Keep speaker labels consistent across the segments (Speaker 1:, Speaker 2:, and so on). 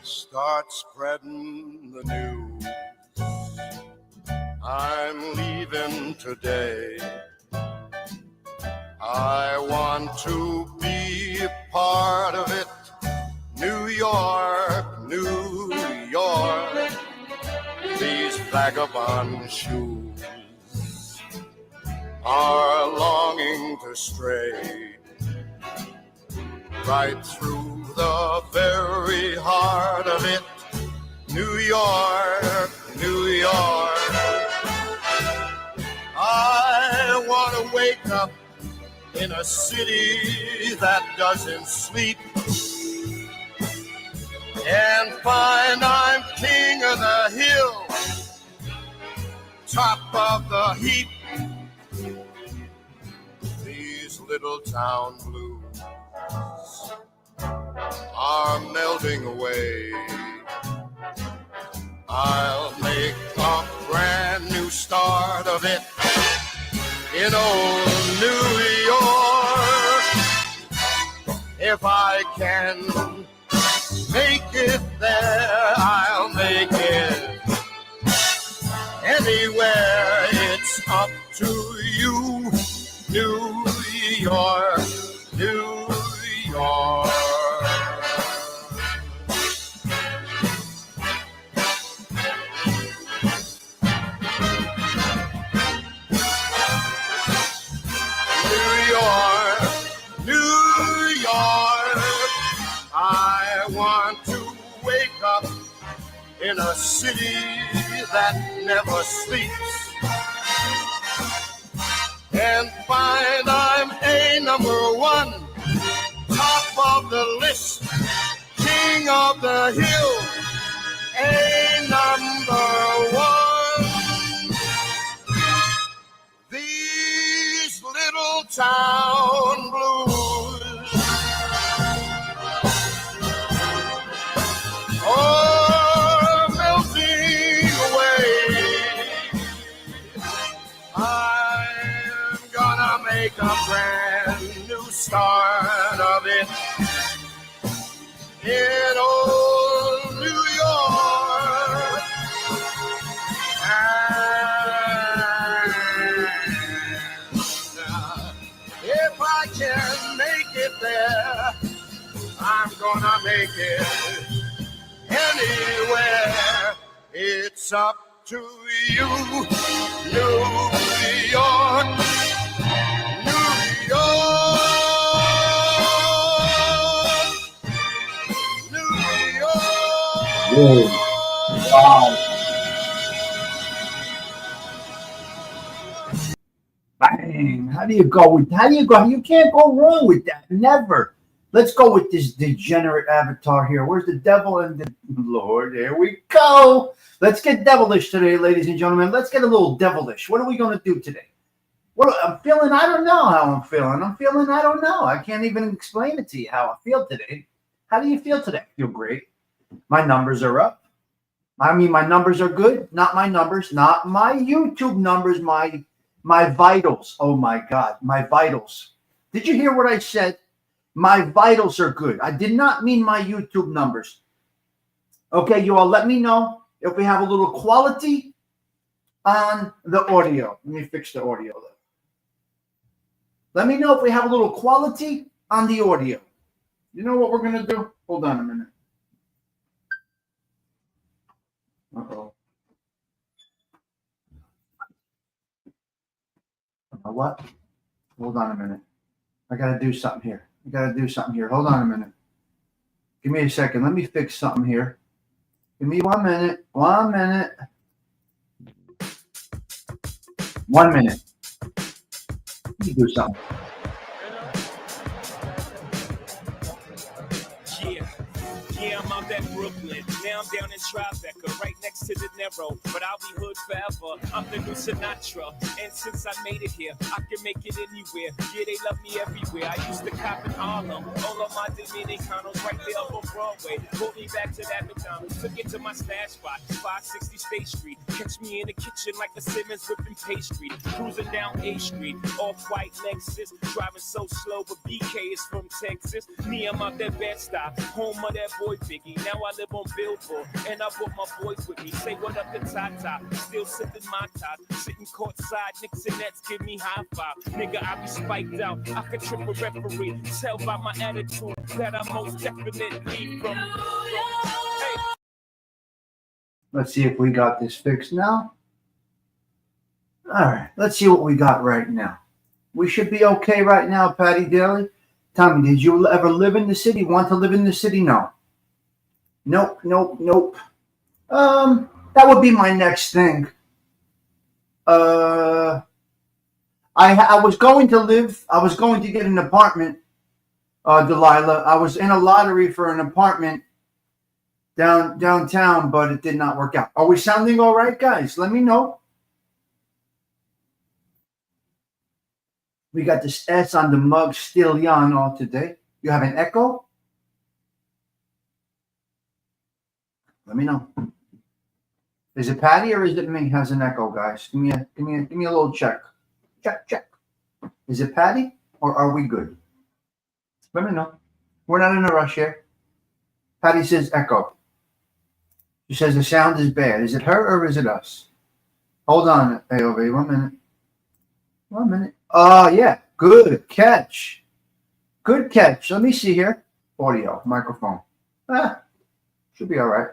Speaker 1: Start spreading the news. I'm leaving today. I want to be a part of it. New York, New York. These vagabond shoes are longing to stray right through the very heart of it. New York, New York. I want to wake up in a city that doesn't sleep and find I'm king of the hill, top of the heap. These little town blues are melting away. I'll make a brand new start of it in old New York. If I can make it there, I'll make it anywhere. It's up to you, New York, New York. In a city that never sleeps and find I'm a number one, top of the list, king of the hill, a number one. These little town blues, make a brand new start of it in old New York. And if I can make it there, I'm gonna make it anywhere. It's up to you, New York.
Speaker 2: Whoa. Wow. Bang. How do you go? You can't go wrong with that. Never. Let's go with this degenerate avatar here. Where's the devil and the Lord? There we go. Let's get devilish today, ladies and gentlemen. Let's get a little devilish. What are we going to do today? What I'm feeling, I don't know how I'm feeling. I don't know. I can't even explain it to you how I feel today. How do you feel today? I feel great. My numbers are up. I mean, my numbers are good. Not my numbers, not my YouTube numbers, my vitals. Oh my God, my vitals. Did you hear what I said? My vitals are good. I did not mean my YouTube numbers. Okay, you all let me know if we have a little quality on the audio. Let me fix the audio though. Let me know if we have a little quality on the audio. You know what we're going to do? Hold on a minute. Uh-oh. You know what? Hold on a minute. I got to do something here. Hold on a minute. Give me a second. Let me fix something here. Give me 1 minute. 1 minute. 1 minute. Let me do something.
Speaker 3: Yeah, I'm out at Brooklyn. Now I'm down in Tribeca, right next to the Narrow. But I'll be hood forever. I'm the new Sinatra. And since I made it here, I can make it anywhere. Yeah, they love me everywhere. I used to cop in Harlem. All of my Dominicanos right there up on Broadway. Pulled me back to that McDonald's. Took it to my stash spot, 560 State Street. Catch me in the kitchen like a Simmons whipping pastry. Cruising down A Street, off-white Lexus. Driving so slow, but BK is from Texas. Me, I'm out that Bed-Stuy, home of that boy Biggie. Now I live on Billboard, and I brought my boys with me. Say what up to Tata, still sipping my top. Sitting courtside, Knicks and Nets give me high five. Nigga, I be spiked out, I could trip a referee. Tell by my attitude that I'm most definitely from. Hey.
Speaker 2: Let's see if we got this fixed now. All right, let's see what we got right now. We should be okay right now, Patty Daly. Tommy, did you ever live in the city? Want to live in the city? No. Nope. That would be my next thing. I was going to get an apartment, Delilah. I was in a lottery for an apartment downtown, but it did not work out. Are we sounding all right, guys? Let me know. We got this S on the mug still on all today. You have an echo? Let me know. Is it Patty or is it me has an echo, guys? Give me a little check. Check. Is it Patty or are we good? Let me know. We're not in a rush here. Patty says echo. She says the sound is bad. Is it her or is it us? Hold on, AOV. 1 minute. Oh, yeah. Good catch. Let me see here. Audio, microphone. Should be all right.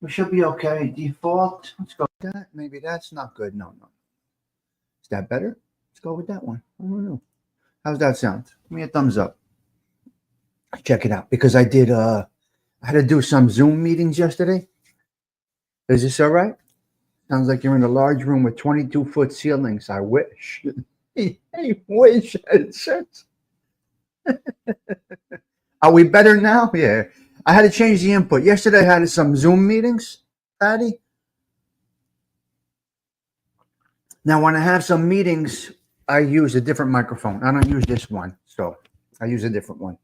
Speaker 2: We should be okay. Default. Let's go with that. Maybe that's not good. No. Is that better? Let's go with that one. I don't know. How's that sound? Give me a thumbs up. Check it out. Because I had to do some Zoom meetings yesterday. Is this all right? Sounds like you're in a large room with 22-foot ceilings. I wish. I wish. Are we better now? Yeah. I had to change the input. Yesterday I had some Zoom meetings, Patty. Now, when I have some meetings, I use a different microphone. I don't use this one, so I use a different one.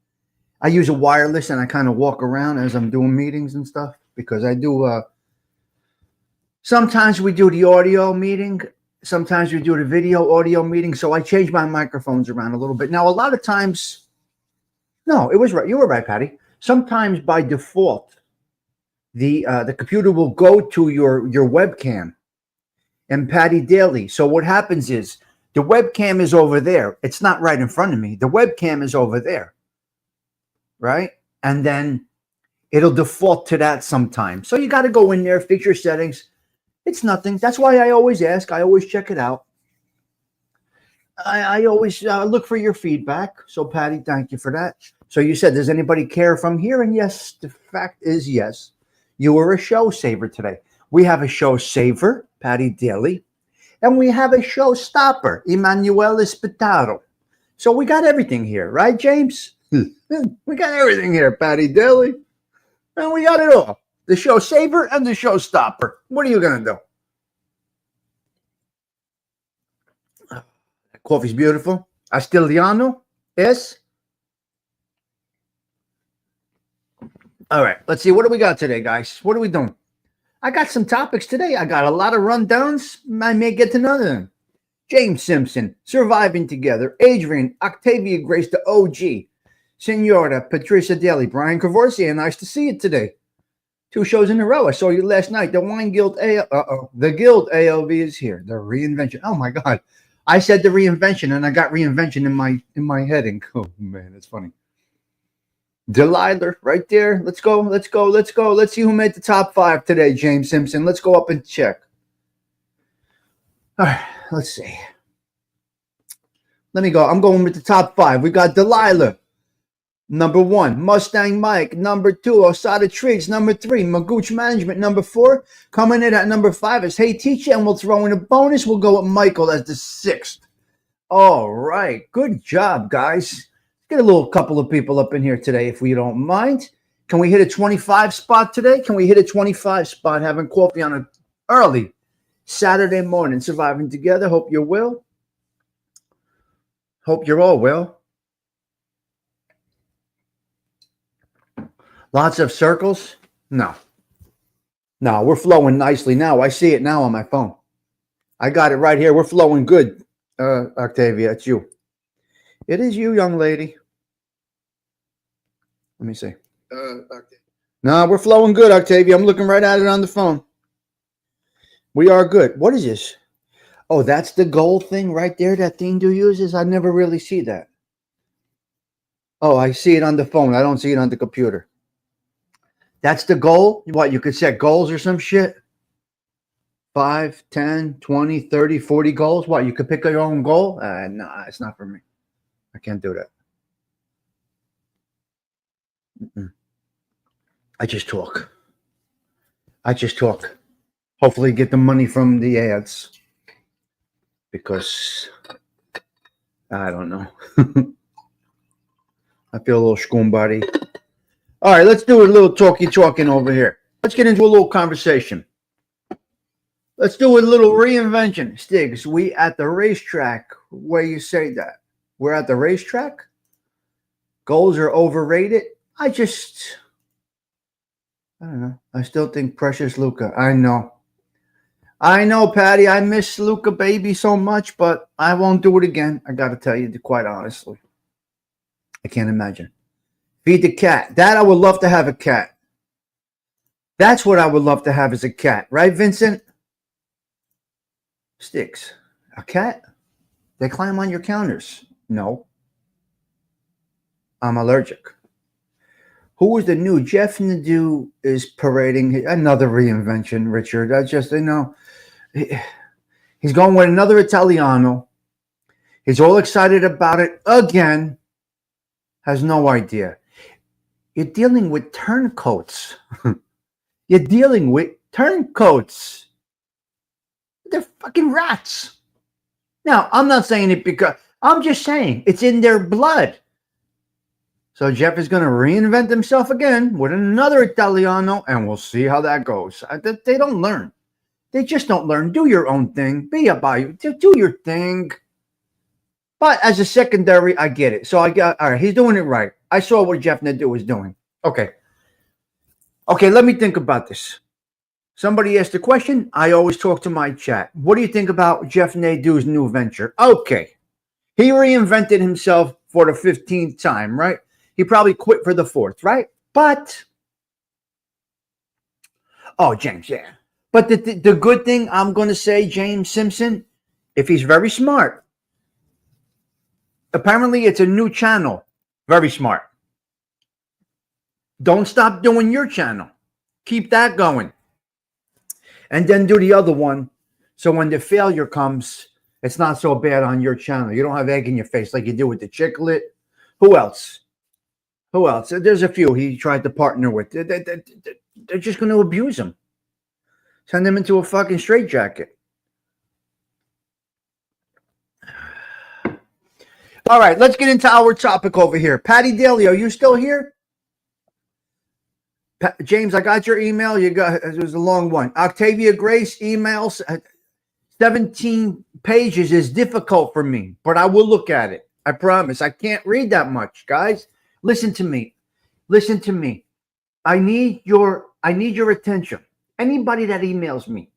Speaker 2: I use a wireless, and I kind of walk around as I'm doing meetings and stuff because I do sometimes we do the audio meeting. Sometimes we do the video audio meeting. So I change my microphones around a little bit. Now, a lot of times, no, it was right. You were right, Patty. Sometimes by default, the computer will go to your webcam and Patty Daly. So what happens is the webcam is over there. It's not right in front of me. The webcam is over there, right? And then it'll default to that sometimes. So you got to go in there, fix your settings. It's nothing. That's why I always ask. I always check it out. I always look for your feedback. So, Patty, thank you for that. So you said, does anybody care if I'm here? And yes, the fact is yes. You were a show saver today. We have a show saver, Patty Daly, and we have a show stopper, Emmanuel Espitaro. So we got everything here, right, James? We got everything here, Patty Daly. And we got it all. The show saver and the show stopper. What are you going to do? Coffee's beautiful. Astiliano? Yes? All right. Let's see. What do we got today, guys? What are we doing? I got some topics today. I got a lot of rundowns. I may get to none of them. James Simpson, Surviving Together. Adrian, Octavia Grace, the OG. Senora, Patricia Daly, Brian Cavorcia. Nice to see you today. 2 shows in a row. I saw you last night. The Wine Guild the Guild ALV is here. The reinvention. Oh my God. I said the reinvention and I got reinvention in my head. And oh man, it's funny. Delilah right there. Let's go. Let's see who made the top 5 today, James Simpson. Let's go up and check. All right, let's see. Let me go. I'm going with the top 5. We got Delilah. Number 1, Mustang Mike. Number 2, Osada Triggs. Number 3, Magooch Management. Number 4, coming in at number 5 is Hey Teacher, and we'll throw in a bonus. We'll go with Michael as the 6th. All right. Good job, guys. Get a little couple of people up in here today, if we don't mind. Can we hit a 25 spot today? Can we hit a 25 spot having coffee on an early Saturday morning, surviving together? Hope you're well. Hope you're all well. Lots of circles? No, we're flowing nicely now. I see it now on my phone. I got it right here. We're flowing good, Octavia. It's you. It is you, young lady. Let me see. No, we're flowing good, Octavia. I'm looking right at it on the phone. We are good. What is this? Oh, that's the goal thing right there that Thing-Do uses? I never really see that. Oh, I see it on the phone. I don't see it on the computer. That's the goal? What, you could set goals or some shit? 5, 10, 20, 30, 40 goals? What, you could pick your own goal? Nah, it's not for me. I can't do that. I just talk. Hopefully get the money from the ads. Because I don't know. I feel a little schoonbody. All right, let's do a little talking over here. Let's get into a little conversation. Let's do a little reinvention. Stiggs, we at the racetrack. Where you say that? We're at the racetrack? Goals are overrated? I don't know. I still think Precious Luca. I know, Patty. I miss Luca baby so much, but I won't do it again. I got to tell you, quite honestly. I can't imagine. Feed the cat. That I would love to have a cat. That's what I would love to have as a cat. Right, Vincent? Sticks. A cat? They climb on your counters. No. I'm allergic. Who is the new Jeff Nadeau is parading another reinvention, Richard. That's just, he's going with another Italiano. He's all excited about it again. Has no idea. You're dealing with turncoats. You're dealing with turncoats. They're fucking rats. Now, I'm not saying it because I'm just saying it's in their blood. So Jeff is going to reinvent himself again with another Italiano, and we'll see how that goes. They don't learn. They just don't learn. Do your own thing. Be about you. Do your thing. But as a secondary, I get it. So all right, he's doing it right. I saw what Jeff Nadeau was doing. Okay, let me think about this. Somebody asked a question. I always talk to my chat. What do you think about Jeff Nadeau's new venture? Okay. He reinvented himself for the 15th time, right? He probably quit for the 4th, right? But, James, yeah. But the good thing I'm going to say, James Simpson, if he's very smart, apparently it's a new channel. Very smart. Don't stop doing your channel. Keep that going. And then do the other one. So when the failure comes, it's not so bad on your channel. You don't have egg in your face like you do with the Chicklet. Who else? There's a few he tried to partner with. They're just going to abuse him. Send him into a fucking straitjacket. All right, let's get into our topic over here. Patty Daly, are you still here? James, I got your email. It was a long one. Octavia Grace emails. 17 pages is difficult for me, but I will look at it. I promise. I can't read that much, guys. Listen to me. I need your attention. Anybody that emails me,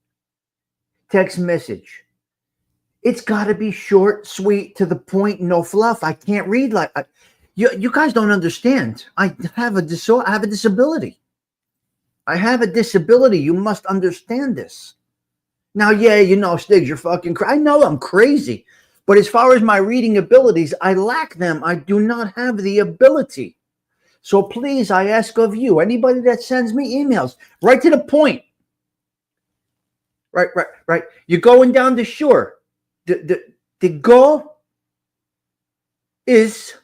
Speaker 2: text message, it's got to be short, sweet, to the point, no fluff. I can't read like you guys don't understand. I have a disability. You must understand this. Now, yeah, Stiggs, you're fucking crazy. I know I'm crazy. But as far as my reading abilities, I lack them. I do not have the ability. So please, I ask of you, anybody that sends me emails, right to the point. Right. You're going down the shore. The goal is,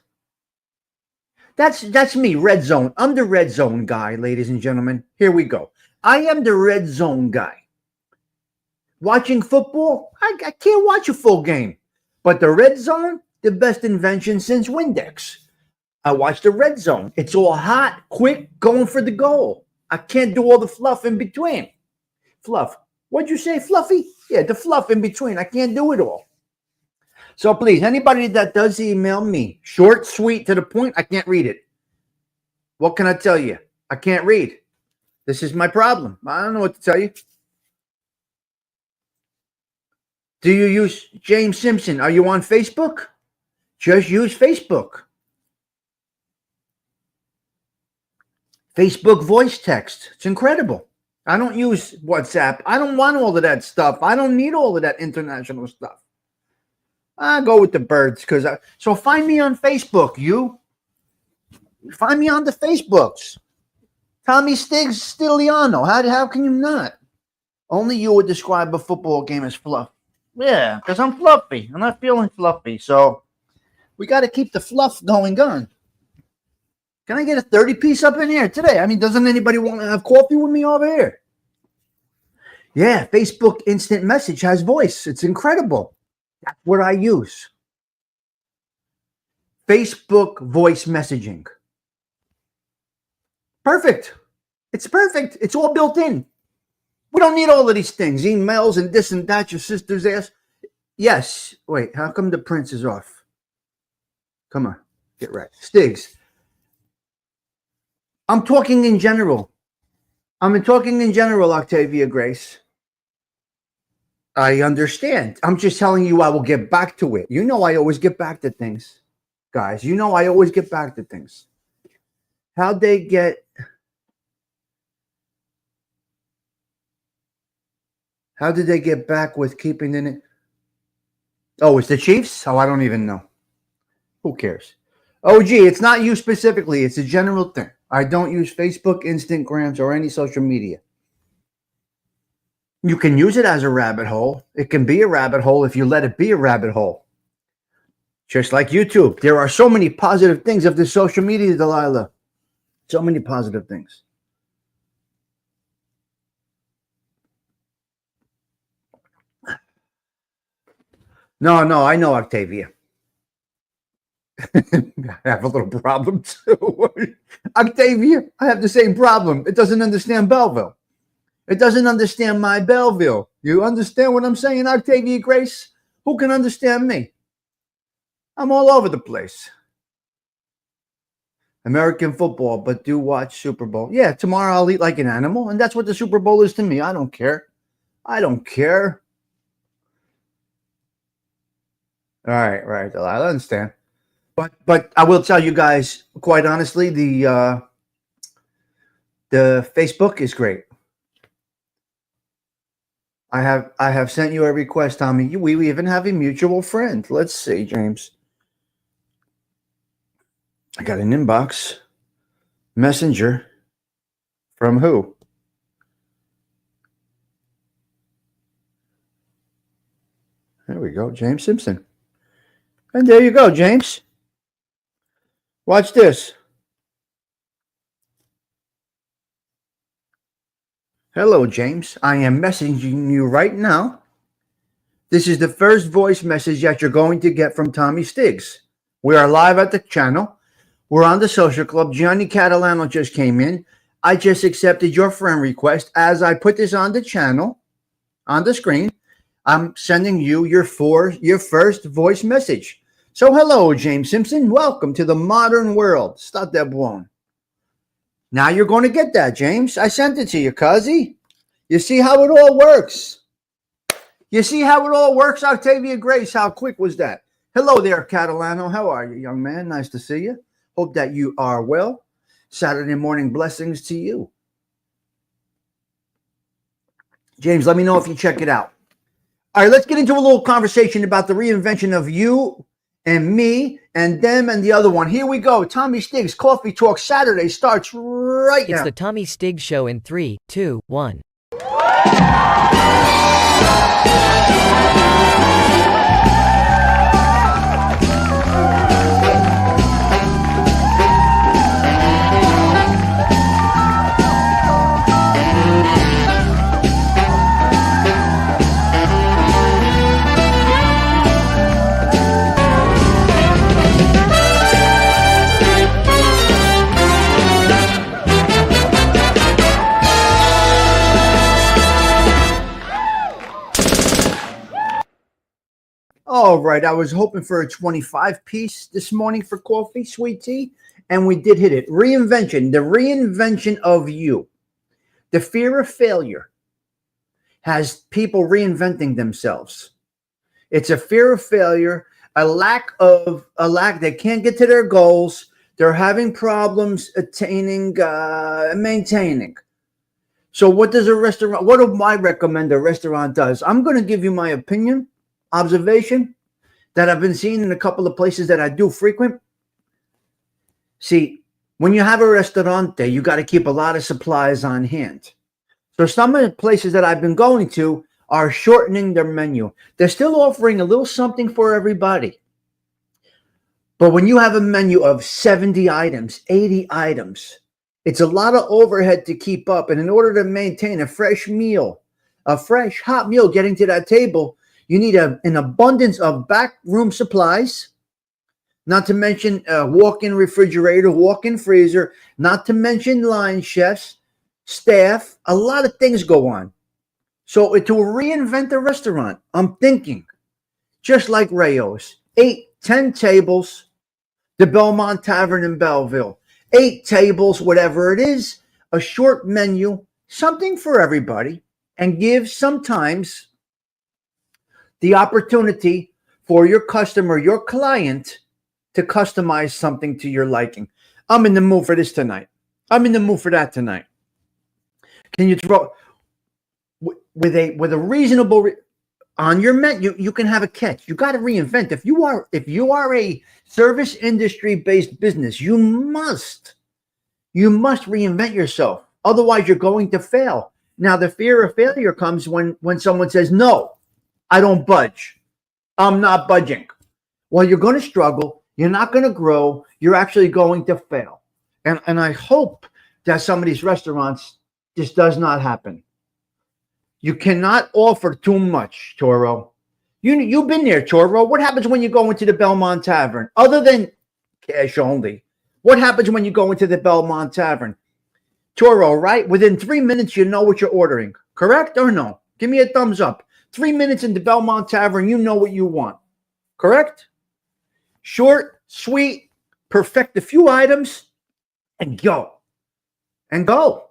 Speaker 2: that's me, red zone. I'm the red zone guy, ladies and gentlemen. Here we go. I am the red zone guy. Watching football, I can't watch a full game. But the red zone, the best invention since Windex. I watch the red zone. It's all hot, quick, going for the goal. I can't do all the fluff in between. Fluff. What'd you say, Fluffy? Yeah, the fluff in between. I can't do it all. So please, anybody that does email me, short, sweet, to the point, I can't read it. What can I tell you? I can't read. This is my problem. I don't know what to tell you. Do you use James Simpson? Are you on Facebook? Just use Facebook. Facebook voice text. It's incredible. I don't use WhatsApp. I don't want all of that stuff. I don't need all of that international stuff. I go with the birds so find me on Facebook. You find me on the Facebooks. Tommy Stiliano. How can you not? Only you would describe a football game as fluff. Yeah, because I'm fluffy. I'm not feeling fluffy. So we got to keep the fluff going on. Can I get a 30-piece up in here today? I mean, doesn't anybody want to have coffee with me over here? Yeah, Facebook Instant Message has voice. It's incredible. That's what I use. Facebook voice messaging. Perfect. It's perfect. It's all built in. We don't need all of these things. Emails and this and that. Your sister's ass. Yes. Wait, how come the prince is off? Come on. Get right. Stigs. I'm talking in general. Octavia Grace. I understand. I'm just telling you I will get back to it. You know I always get back to things. Guys, you know I always get back to things. How'd they get How did they get back with keeping it? Oh, it's the Chiefs? Oh, I don't even know. Who cares? Oh, gee, it's not you specifically. It's a general thing. I don't use Facebook, Instagrams, or any social media. You can use it as a rabbit hole. It can be a rabbit hole if you let it be a rabbit hole. Just like YouTube. There are so many positive things of the social media, Delilah. So many positive things. No, I know, Octavia. I have a little problem too. Octavia, I have the same problem. It doesn't understand Belleville. It doesn't understand my Belleville. You understand what I'm saying, Octavia Grace? Who can understand me? I'm all over the place. American football, but do watch Super Bowl. Yeah, tomorrow I'll eat like an animal, and that's what the Super Bowl is to me. I don't care. I don't care. All right, I understand. But I will tell you guys, quite honestly, the Facebook is great. I have sent you a request, Tommy. We even have a mutual friend. Let's see, James. I got an inbox messenger from who? There we go, James Simpson. And there you go, James. Watch this. Hello, James. I am messaging you right now. This is the first voice message that you're going to get from Tommy Stiggs. We are live at the channel. We're on the social club. Gianni Catalano just came in. I just accepted your friend request. As I put this on the channel, on the screen, I'm sending you your first voice message. So hello, James Simpson. Welcome to the modern world. Stop that blown. Now you're going to get that, James. I sent it to you, cuzzy. You see how it all works? You see how it all works, Octavia Grace? How quick was that? Hello there, Catalano. How are you, young man? Nice to see you. Hope that you are well. Saturday morning blessings to you. James, let me know if you check it out. All right, let's get into a little conversation about the reinvention of you and me and them and the other one. Here we go. Tommy Stiggs Coffee Talk Saturday starts right now.
Speaker 4: It's the Tommy Stiggs Show in 3, 2, 1.
Speaker 2: All right. I was hoping for a 25 piece this morning for coffee, sweet tea, and we did hit it. Reinvention, the reinvention of you. The fear of failure has people reinventing themselves. It's a fear of failure, a lack, they can't get to their goals. They're having problems attaining, maintaining. So what do I recommend a restaurant does? I'm going to give you my opinion, observation that I've been seeing in a couple of places that I do frequent. See, when you have a restaurante, you got to keep a lot of supplies on hand. So some of the places that I've been going to are shortening their menu. They're still offering a little something for everybody. But when you have a menu of 70 items, 80 items, it's a lot of overhead to keep up. And in order to maintain a fresh meal, a fresh hot meal getting to that table, you need an abundance of backroom supplies, not to mention a walk-in refrigerator, walk-in freezer, not to mention line chefs, staff, a lot of things go on. So to reinvent a restaurant, I'm thinking, just like Rayo's, 8, 10 tables, the Belmont Tavern in Belleville, 8 tables, whatever it is, a short menu, something for everybody, and give sometimes the opportunity for your customer, your client, to customize something to your liking. I'm in the mood for this tonight. I'm in the mood for that tonight. Can you throw with a reasonable on your menu? You can have a catch. You got to reinvent. If you are a service industry based business, you must reinvent yourself. Otherwise, you're going to fail. Now, the fear of failure comes when someone says, "No, I don't budge. I'm not budging." Well, you're going to struggle. You're not going to grow. You're actually going to fail. And I hope that some of these restaurants, this does not happen. You cannot offer too much, Toro. You've been there, Toro. What happens when you go into the Belmont Tavern? Other than cash only, what happens when you go into the Belmont Tavern? Toro, right? Within 3 minutes, you know what you're ordering. Correct or no? Give me a thumbs up. 3 minutes in the Belmont Tavern, you know what you want. Correct? Short, sweet, perfect a few items, and go. And go.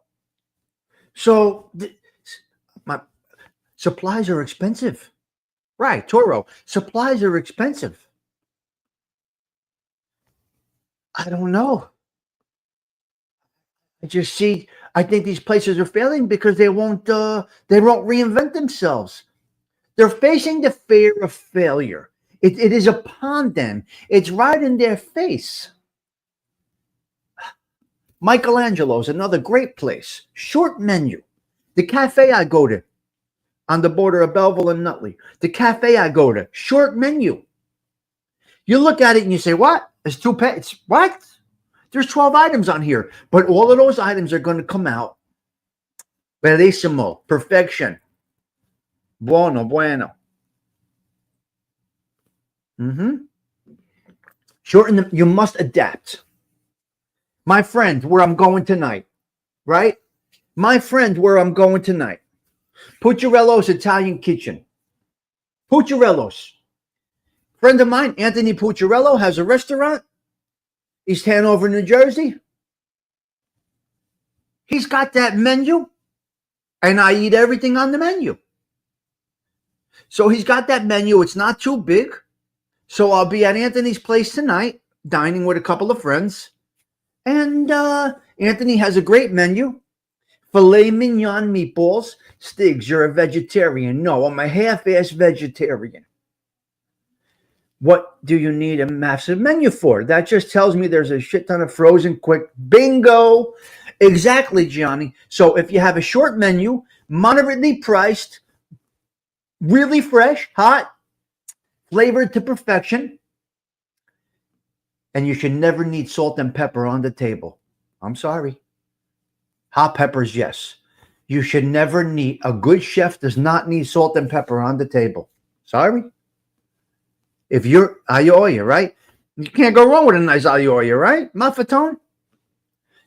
Speaker 2: So my supplies are expensive. Right, Toro. Supplies are expensive. I don't know. I think these places are failing because they won't reinvent themselves. They're facing the fear of failure. It is upon them. It's right in their face. Michelangelo's, another great place. Short menu. The cafe I go to on the border of Belleville and Nutley. The cafe I go to. Short menu. You look at it and you say, what? It's what? There's 12 items on here. But all of those items are going to come out. Bellissimo. Perfection. Bueno. Shorten you must adapt. My friend, where I'm going tonight, right? My friend, where I'm going tonight. Pucciarello's Italian Kitchen. Pucciarello's. Friend of mine, Anthony Pucciarello, has a restaurant, East Hanover, New Jersey. He's got that menu, and I eat everything on the menu. So he's got that menu. It's not too big. So I'll be at Anthony's place tonight, dining with a couple of friends. And Anthony has a great menu. Filet mignon meatballs. Stiggs, you're a vegetarian. No, I'm a half-ass vegetarian. What do you need a massive menu for? That just tells me there's a shit ton of frozen quick. Bingo. Exactly, Gianni. So if you have a short menu, moderately priced, really fresh, hot, flavored to perfection, and you should never need salt and pepper on the table. I'm sorry. Hot peppers, yes. You should never need, a good chef does not need salt and pepper on the table. Sorry. If you're aglio, right? You can't go wrong with a nice aglio, right? Maffatone.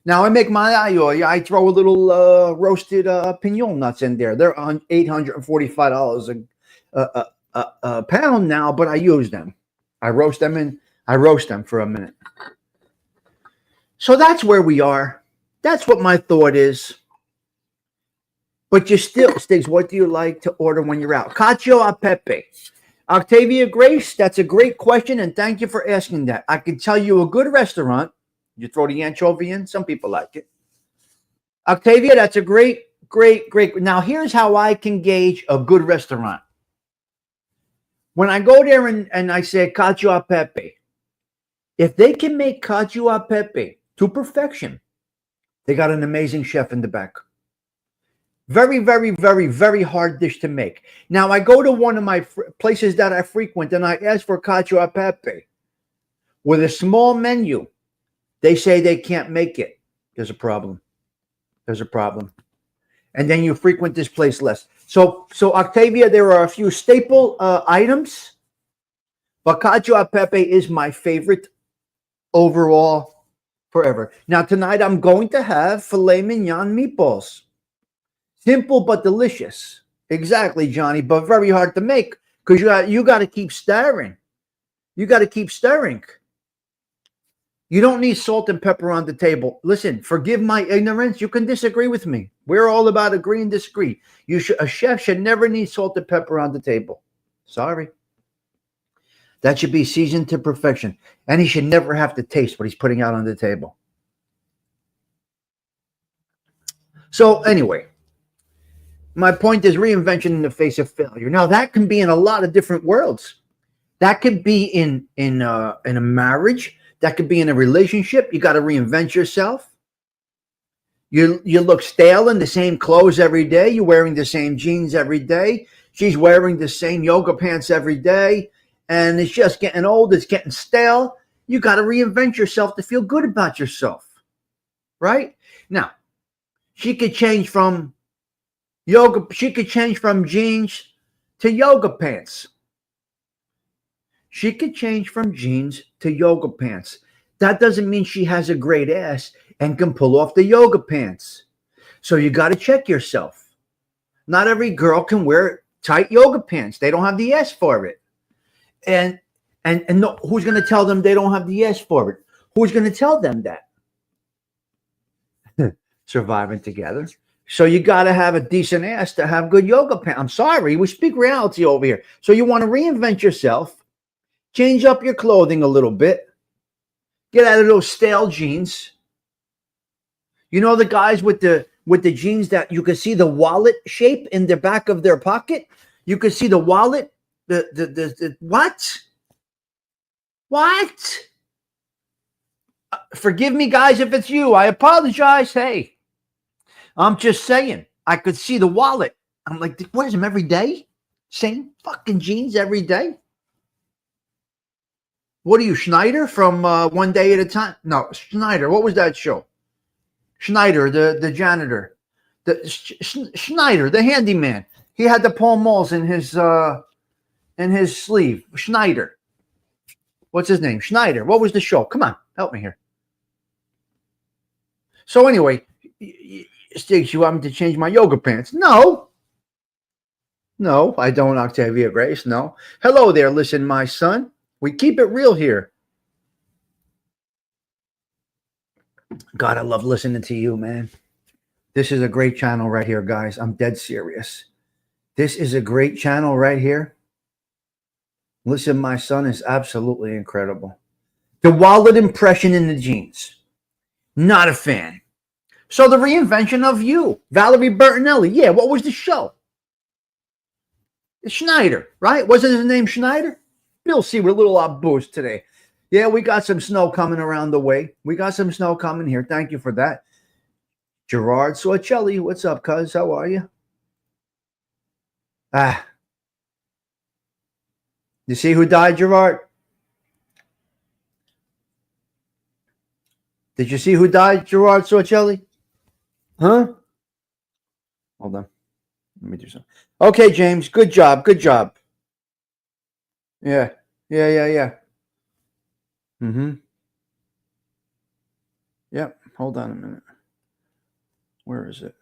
Speaker 2: Now I make my aglio. I throw a little roasted pinon nuts in there. They're on $845 a pound now, but I use them. I roast them for a minute. So that's where we are. That's what my thought is. But you still, Stiggs, what do you like to order when you're out? Cacio a pepe. Octavia Grace, that's a great question, and thank you for asking that. I can tell you a good restaurant. You throw the anchovy in. Some people like it. Octavia, that's a great. Now, here's how I can gauge a good restaurant. When I go there and I say cacio a pepe, if they can make cacio a pepe to perfection, they got an amazing chef in the back. Very, very, very, very hard dish to make. Now, I go to one of my places that I frequent and I ask for cacio a pepe. With a small menu, they say they can't make it. There's a problem. And then you frequent this place less. So Octavia, there are a few staple items, but cacio a pepe is my favorite overall forever. Now, tonight I'm going to have filet mignon meatballs. Simple but delicious. Exactly, Johnny, but very hard to make because you got to keep stirring. You don't need salt and pepper on the table. Listen, forgive my ignorance. You can disagree with me. We're all about agree and disagree. A chef should never need salt and pepper on the table. Sorry. That should be seasoned to perfection. And he should never have to taste what he's putting out on the table. So anyway, my point is reinvention in the face of failure. Now, that can be in a lot of different worlds. That could be in a marriage. That could be in a relationship. You got to reinvent yourself. You look stale in the same clothes every day. You're wearing the same jeans every day. She's wearing the same yoga pants every day. And it's just getting old. It's getting stale. You got to reinvent yourself to feel good about yourself. Right? Now, she could change from yoga. She could change from jeans to yoga pants. She could change from jeans to yoga pants. That doesn't mean she has a great ass and can pull off the yoga pants. So you got to check yourself. Not every girl can wear tight yoga pants. They don't have the ass for it. And no, who's going to tell them they don't have the ass for it? Who's going to tell them that? Surviving together. So you got to have a decent ass to have good yoga pants. I'm sorry, we speak reality over here. So you want to reinvent yourself. Change up your clothing a little bit. Get out of those stale jeans. You know the guys with the jeans that you can see the wallet shape in the back of their pocket? You can see the wallet. The what? What? Forgive me, guys, if it's you. I apologize. Hey, I'm just saying. I could see the wallet. I'm like, wears them every day? Same fucking jeans every day? What are you, Schneider from One Day at a Time? No, Schneider. What was that show? Schneider, the janitor. Schneider, the handyman. He had the Paul Malls in his sleeve. Schneider. What's his name? Schneider. What was the show? Come on, help me here. So anyway, Stiggs, you want me to change my yoga pants? No, I don't, Octavia Grace. No. Hello there, listen, my son. We keep it real here. God, I love listening to you, man. This is a great channel right here, guys. I'm dead serious. This is a great channel right here. Listen, my son is absolutely incredible. The wallet impression in the jeans. Not a fan. So the reinvention of you, Valerie Bertinelli. Yeah, what was the show? It's Schneider, right? Wasn't his name Schneider? You'll see we're a little off boost today. Yeah, we got some snow coming around the way. We got some snow coming here. Thank you for that. Gerard Sorcelli, what's up, cuz? How are you? You see who died, Gerard? Did you see who died, Gerard Sorcelli? Huh? Hold on. Let me do something. Okay, James. Good job. Yeah. Mm-hmm. Yep. Hold on a minute. Where is it?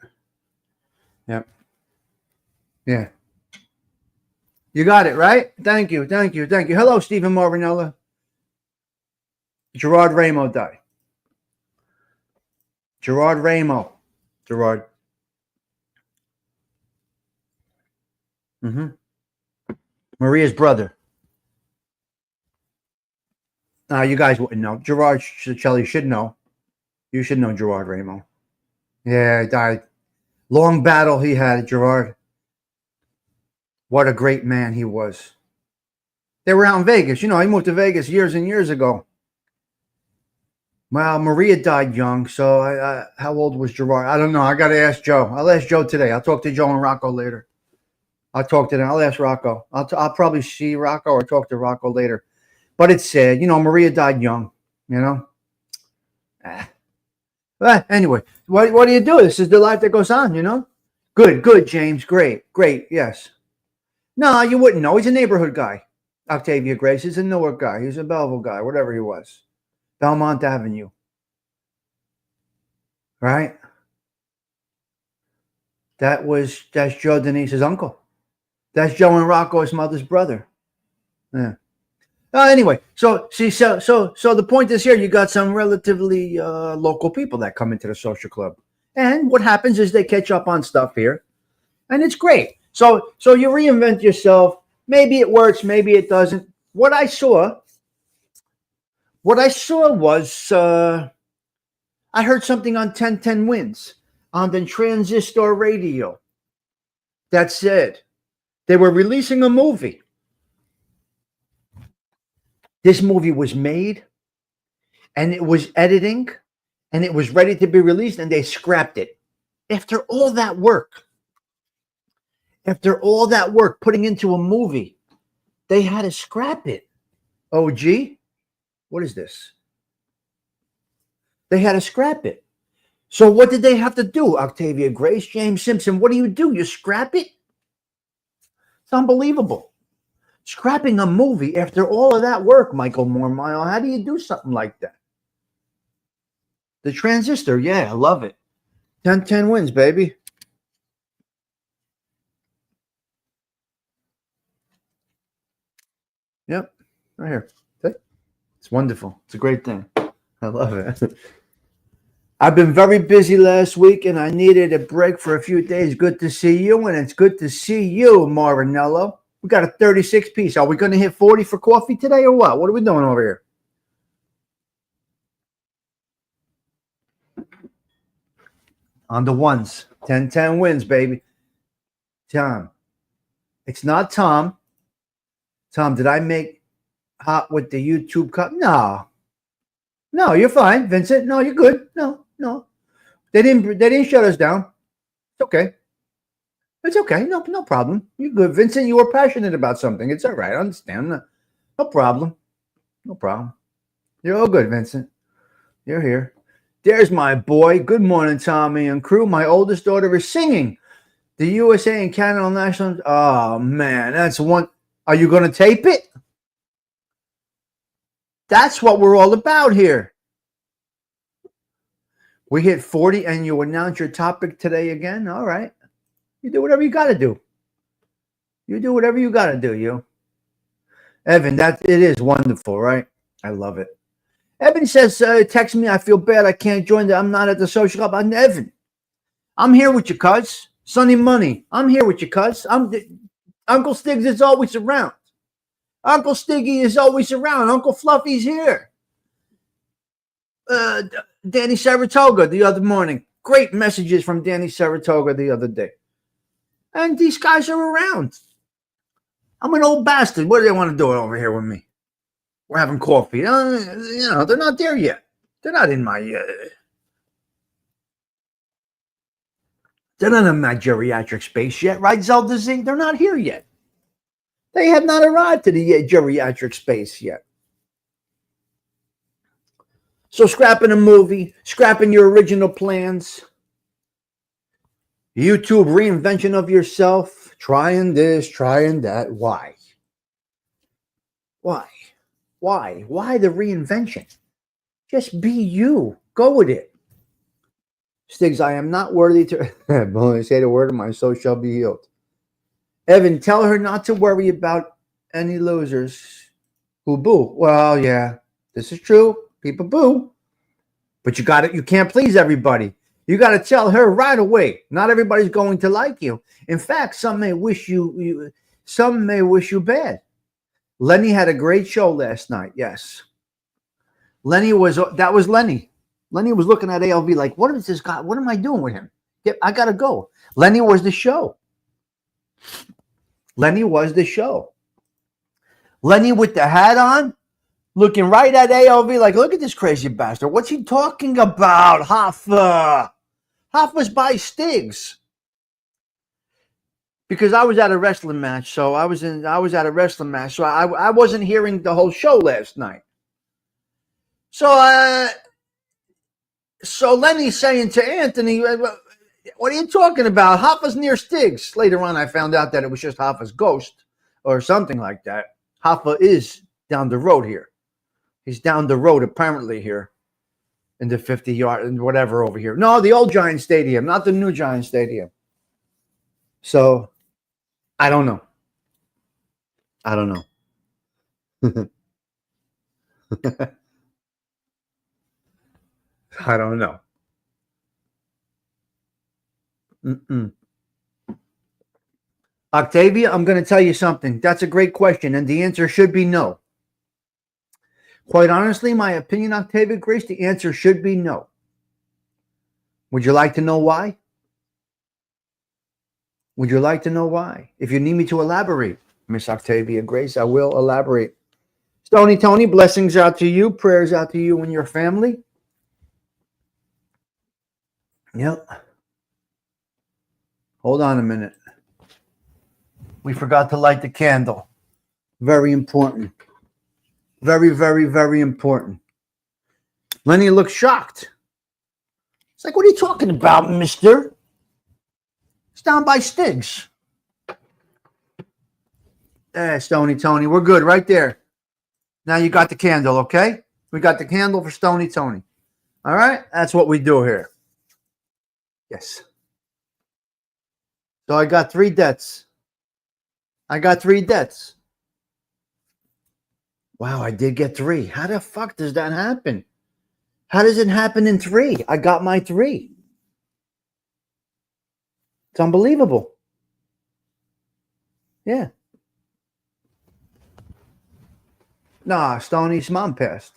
Speaker 2: Yep. Yeah. You got it, right? Thank you. Hello, Stephen Marvinella. Gerard Ramo died. Gerard Ramo. Gerard. Maria's brother. You guys wouldn't know. Gerard Shelley should know. You should know Gerard Ramo. Yeah, he died. Long battle he had, Gerard. What a great man he was. They were out in Vegas. He moved to Vegas years and years ago. Well, Maria died young, so how old was Gerard? I don't know. I got to ask Joe. I'll ask Joe today. I'll talk to Joe and Rocco later. I'll talk to them. I'll ask Rocco. I'll probably see Rocco or talk to Rocco later. But it's sad. Maria died young, But anyway, what do you do? This is the life that goes on, Good, James. Great, yes. No, you wouldn't know. He's a neighborhood guy. Octavia Grace is a Newark guy. He's a Belleville guy, whatever he was. Belmont Avenue. Right? That's Joe Denise's uncle. That's Joe and Rocco's mother's brother. Yeah. Anyway, so the point is here, you got some relatively local people that come into the social club. And what happens is they catch up on stuff here. And it's great. So you reinvent yourself. Maybe it works, maybe it doesn't. What I saw was I heard something on 1010 Wins on the Transistor Radio that said they were releasing a movie. This movie was made and it was editing and it was ready to be released and they scrapped it. After all that work putting into a movie, they had to scrap it. OG, what is this? They had to scrap it. So what did they have to do? Octavia Grace, James Simpson, what do? You scrap it? It's unbelievable. Scrapping a movie after all of that work, Michael Mormile. How do you do something like that? The Transistor, yeah, I love it. 1010 Wins, baby. Yep, right here. It's wonderful. It's a great thing. I love it. I've been very busy last week and I needed a break for a few days. Good to see you, and it's good to see you, Marinello. We got a 36 piece. Are we going to hit 40 for coffee today or what? What are we doing over here? On the ones. 1010 Wins, baby. Tom. It's not Tom. Tom, did I make hot with the YouTube cup? No, you're fine, Vincent. No, you're good. No. They didn't shut us down. It's okay. It's okay. No problem. You're good, Vincent. You were passionate about something. It's all right. I understand. No problem. You're all good, Vincent. You're here. There's my boy. Good morning, Tommy and crew. My oldest daughter is singing the USA and Canada national. Oh man, that's one. Are you going to tape it? That's what we're all about here. We hit 40 and you announce your topic today again. All right. You do whatever you got to do. You. Evan, it is wonderful, right? I love it. Evan says, text me. I feel bad. I can't join. I'm not at the social club. I'm Evan. I'm here with you, cuz. Sunny Money. I'm here with you, cuz. Uncle Stiggs is always around. Uncle Stiggy is always around. Uncle Fluffy's here. Danny Saratoga the other morning. Great messages from Danny Saratoga the other day. And these guys are around. I'm an old bastard. What do they want to do over here with me? We're having coffee. They're not there yet. They're not in my... they're not in my geriatric space yet, right, Zelda Z? They're not here yet. They have not arrived to the geriatric space yet. So scrapping a movie, scrapping your original plans, YouTube reinvention of yourself, trying this, trying that. Why? Why the reinvention? Just be you. Go with it. Stiggs, I am not worthy to only say the word of my soul shall be healed. Evan, tell her not to worry about any losers who boo. Well, yeah, this is true. People boo. But you can't please everybody. You got to tell her right away. Not everybody's going to like you. In fact, some may wish you bad. Lenny had a great show last night. Yes. That was Lenny. Lenny was looking at ALV like, what is this guy? What am I doing with him? I got to go. Lenny was the show. Lenny was the show. Lenny with the hat on, looking right at ALV like, look at this crazy bastard. What's he talking about? Hoffa was by Stiggs. Because I was at a wrestling match, so I was at a wrestling match, so I wasn't hearing the whole show last night. So Lenny's saying to Anthony, what are you talking about? Hoffa's near Stiggs. Later on, I found out that it was just Hoffa's ghost or something like that. Hoffa is down the road here. He's down the road apparently here in the 50-yard and whatever over here. No, the old Giant Stadium, not the new Giant Stadium. So I don't know. I don't know. I don't know. Octavia, I'm going to tell you something. That's a great question, and the answer should be no. Quite honestly, my opinion, Octavia Grace, the answer should be no. Would you like to know why? Would you like to know why? If you need me to elaborate, Miss Octavia Grace, I will elaborate. Stony Tony, blessings out to you. Prayers out to you and your family. Yep. Hold on a minute. We forgot to light the candle. Very important. Very, very, very important. Lenny looks shocked. It's like, what are you talking about, mister? It's down by Stiggs. Stony Tony. We're good right there. Now you got the candle, okay? We got the candle for Stony Tony. All right? That's what we do here. Yes. So I got 3 debts. Wow, I did get 3. How the fuck does that happen? How does it happen in 3? I got my 3. It's unbelievable. Yeah. Nah, Stoney's mom passed.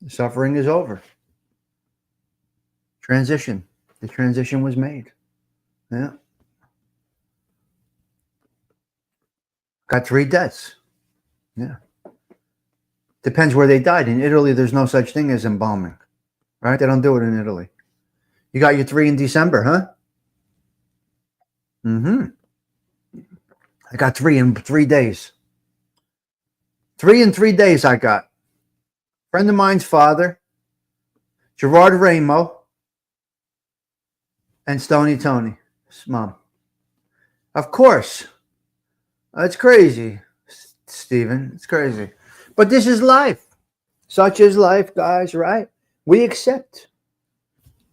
Speaker 2: The suffering is over. Transition. The transition was made. Yeah. Got 3 debts. Yeah. Depends where they died. In Italy, there's no such thing as embalming. Right? They don't do it in Italy. You got your 3 in December, huh? I got 3 in 3 days. 3 in 3 days I got. Friend of mine's father, Gerard Ramo, and Stony Tony's mom. Of course. It's crazy, Stephen. It's crazy. But this is life. Such is life, guys, right? We accept.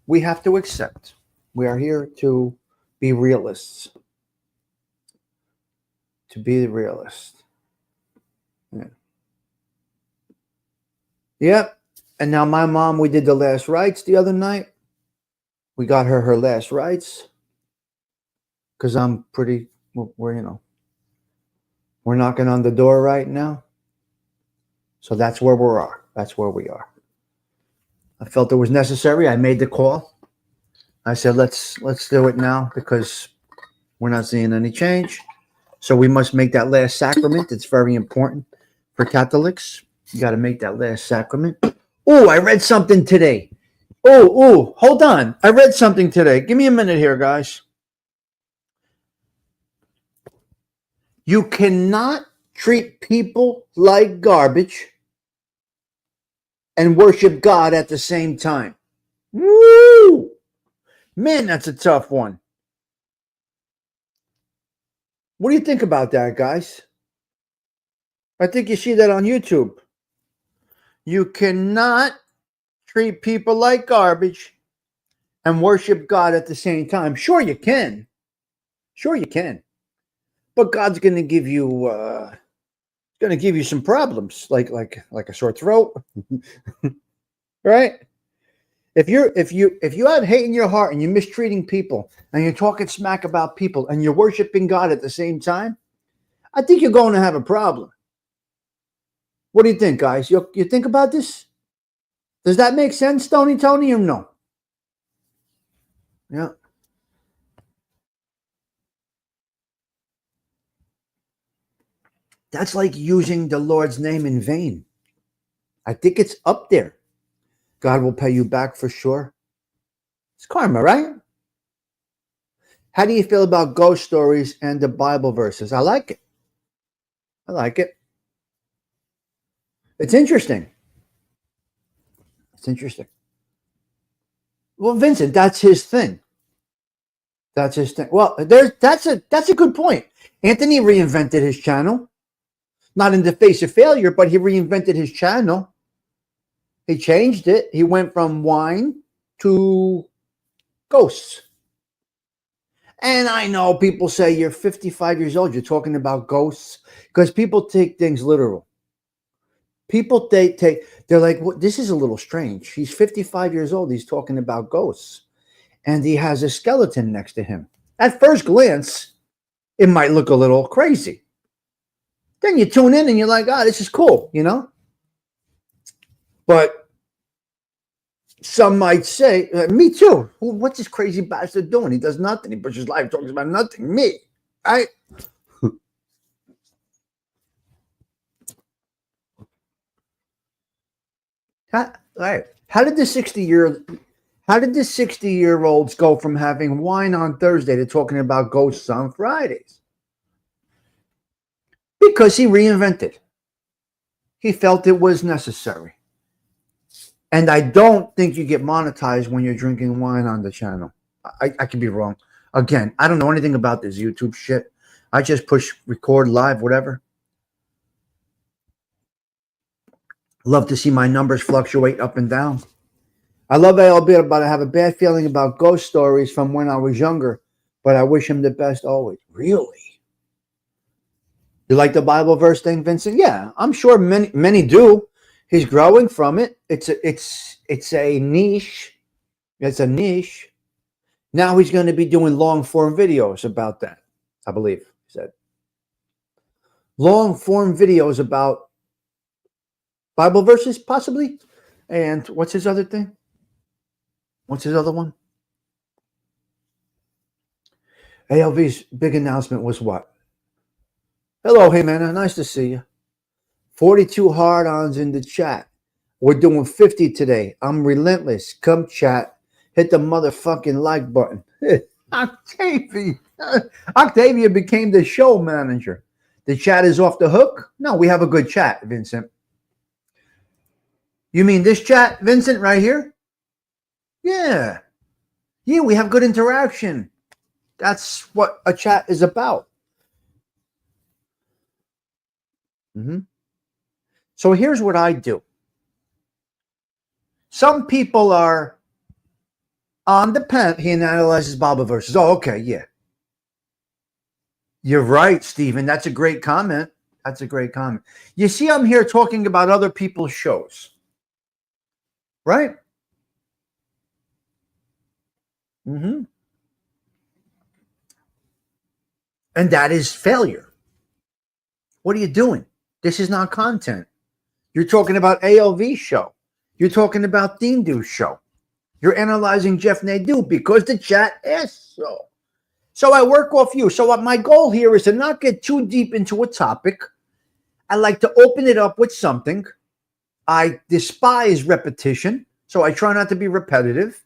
Speaker 2: We have to accept. We are here to be realists. To be the realist. Yeah. Yep. And now my mom, we did the last rites the other night. We got her last rites. Because I'm pretty, we're knocking on the door right now. So that's where we are. That's where we are. I felt it was necessary. I made the call. I said, let's do it now because we're not seeing any change. So we must make that last sacrament. It's very important for Catholics. You got to make that last sacrament. Oh, I read something today. Oh, hold on. I read something today. Give me a minute here, guys. You cannot treat people like garbage and worship God at the same time. Woo! Man, that's a tough one. What do you think about that, guys? I think you see that on YouTube. You cannot treat people like garbage and worship God at the same time. Sure you can. Sure, you can. But God's going to give you some problems, like a sore throat, right? If you have hate in your heart and you're mistreating people and you're talking smack about people and you're worshiping God at the same time, I think you're going to have a problem. What do you think, guys? You think about this? Does that make sense, Tony, or no? Yeah. That's like using the Lord's name in vain. I think it's up there. God will pay you back for sure. It's karma, right? How do you feel about ghost stories and the Bible verses? I like it. I like it. It's interesting. It's interesting. Well, Vincent, that's his thing. That's his thing. Well, that's a good point. Anthony reinvented his channel. Not in the face of failure, but he reinvented his channel. He changed it. He went from wine to ghosts. And I know people say you're 55 years old, you're talking about ghosts, because people take things literal. People they're like, well, this is a little strange. He's 55 years old. He's talking about ghosts. And he has a skeleton next to him. At first glance, it might look a little crazy. Then you tune in and you're like, this is cool, But some might say, me too. What's this crazy bastard doing? He does nothing. He pushes life, talks about nothing. Me, right? How did the 60-year-olds go from having wine on Thursday to talking about ghosts on Fridays? Because he reinvented. He felt it was necessary. And I don't think you get monetized when you're drinking wine on the channel. I could be wrong. Again, I don't know anything about this YouTube shit. I just push record live, whatever. Love to see my numbers fluctuate up and down. I love ALB, but I have a bad feeling about ghost stories from when I was younger, but I wish him the best always. Really? You like the Bible verse thing, Vincent? Yeah, I'm sure many do. He's growing from it. It's a niche. It's a niche. Now he's going to be doing long form videos about that, I believe he said. Long form videos about Bible verses, possibly. And what's his other thing? What's his other one? ALV's big announcement was what? Hello, hey man, nice to see you. 42 hard-ons in the chat. We're doing 50 today. I'm relentless. Come chat. Hit the motherfucking like button. Octavia became the show manager. The chat is off the hook? No, we have a good chat, Vincent. You mean this chat, Vincent, right here? Yeah. Yeah, we have good interaction. That's what a chat is about. So here's what I do. Some people are on the pen. He analyzes Bible verses. Oh, okay, yeah. You're right, Stephen. That's a great comment. That's a great comment. You see, I'm here talking about other people's shows. Right? And that is failure. What are you doing? This is not content. You're talking about ALV's show. You're talking about Dean Dew's show. You're analyzing Jeff Nadeau because the chat asks so. So I work off you. So what my goal here is to not get too deep into a topic. I like to open it up with something. I despise repetition, so I try not to be repetitive.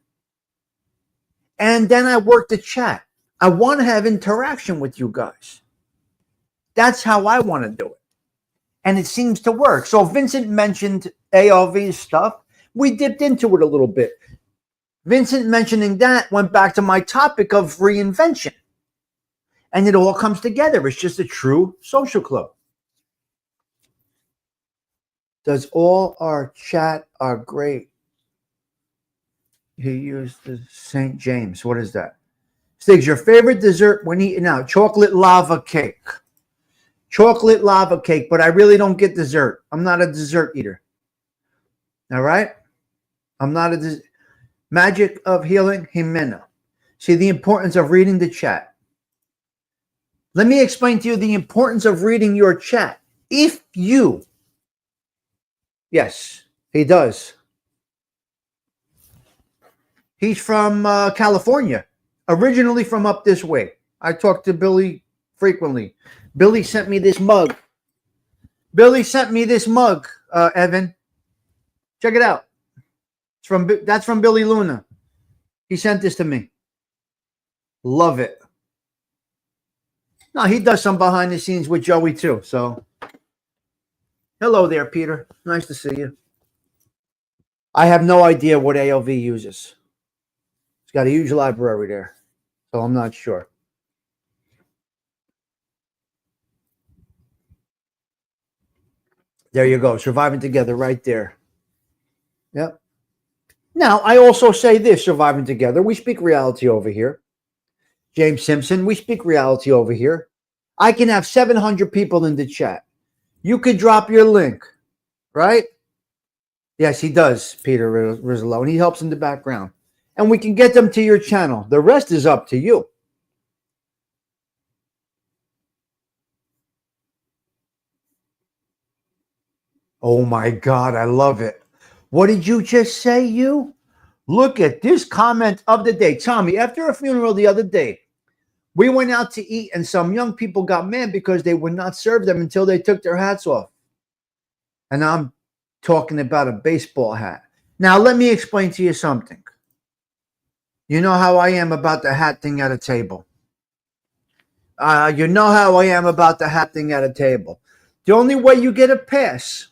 Speaker 2: And then I work the chat. I want to have interaction with you guys. That's how I want to do it. And it seems to work. So Vincent mentioned ALV's stuff. We dipped into it a little bit. Vincent mentioning that went back to my topic of reinvention. And it all comes together. It's just a true social club. Does all our chat are great? He used the St. James. What is that? Stiggs, your favorite dessert when eating out? Chocolate lava cake. Chocolate lava cake, but I really don't get dessert. I'm not a dessert eater. All right? I'm not a Magic of Healing, Jimena. See the importance of reading the chat. Let me explain to you the importance of reading your chat. If you, yes, he does. He's from California, originally from up this way. I talk to Billy frequently. Billy sent me this mug. Evan. Check it out. That's from Billy Luna. He sent this to me. Love it. No, he does some behind the scenes with Joey too. So, hello there, Peter. Nice to see you. I have no idea what ALV uses. It's got a huge library there, so I'm not sure. There you go. Surviving Together right there. Yep. Now, I also say this, Surviving Together. We speak reality over here. James Simpson, we speak reality over here. I can have 700 people in the chat. You could drop your link, right? Yes, he does, Peter Rizzo, and he helps in the background. And we can get them to your channel. The rest is up to you. Oh my God, I love it. What did you just say, you? Look at this comment of the day. Tommy, after a funeral the other day, we went out to eat and some young people got mad because they would not serve them until they took their hats off. And I'm talking about a baseball hat. Now, let me explain to you something. You know how I am about the hat thing at a table. You know how I am about the hat thing at a table. The only way you get a pass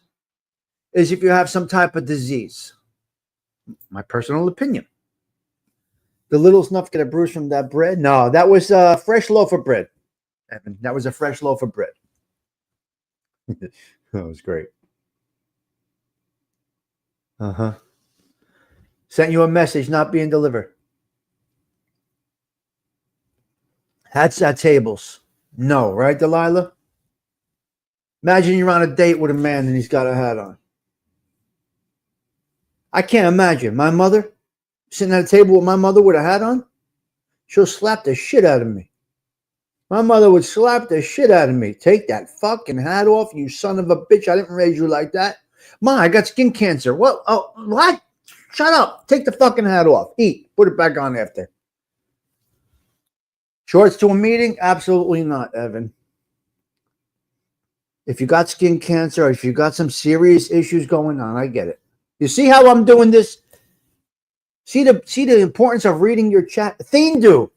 Speaker 2: is if you have some type of disease. My personal opinion. The little snuff get a bruise from that bread? No, that was a fresh loaf of bread. Evan, that was a fresh loaf of bread. That was great. Uh-huh. Sent you a message not being delivered. Hats at tables. No, right, Delilah? Imagine you're on a date with a man and he's got a hat on. I can't imagine. My mother, sitting at a table with my mother with a hat on, she'll slap the shit out of me. My mother would slap the shit out of me. Take that fucking hat off, you son of a bitch. I didn't raise you like that. Ma, I got skin cancer. What? Oh, what? Shut up. Take the fucking hat off. Eat. Put it back on after. Shorts to a meeting? Absolutely not, Evan. If you got skin cancer or if you got some serious issues going on, I get it. You see how I'm doing this? See the importance of reading your chat? Thindu.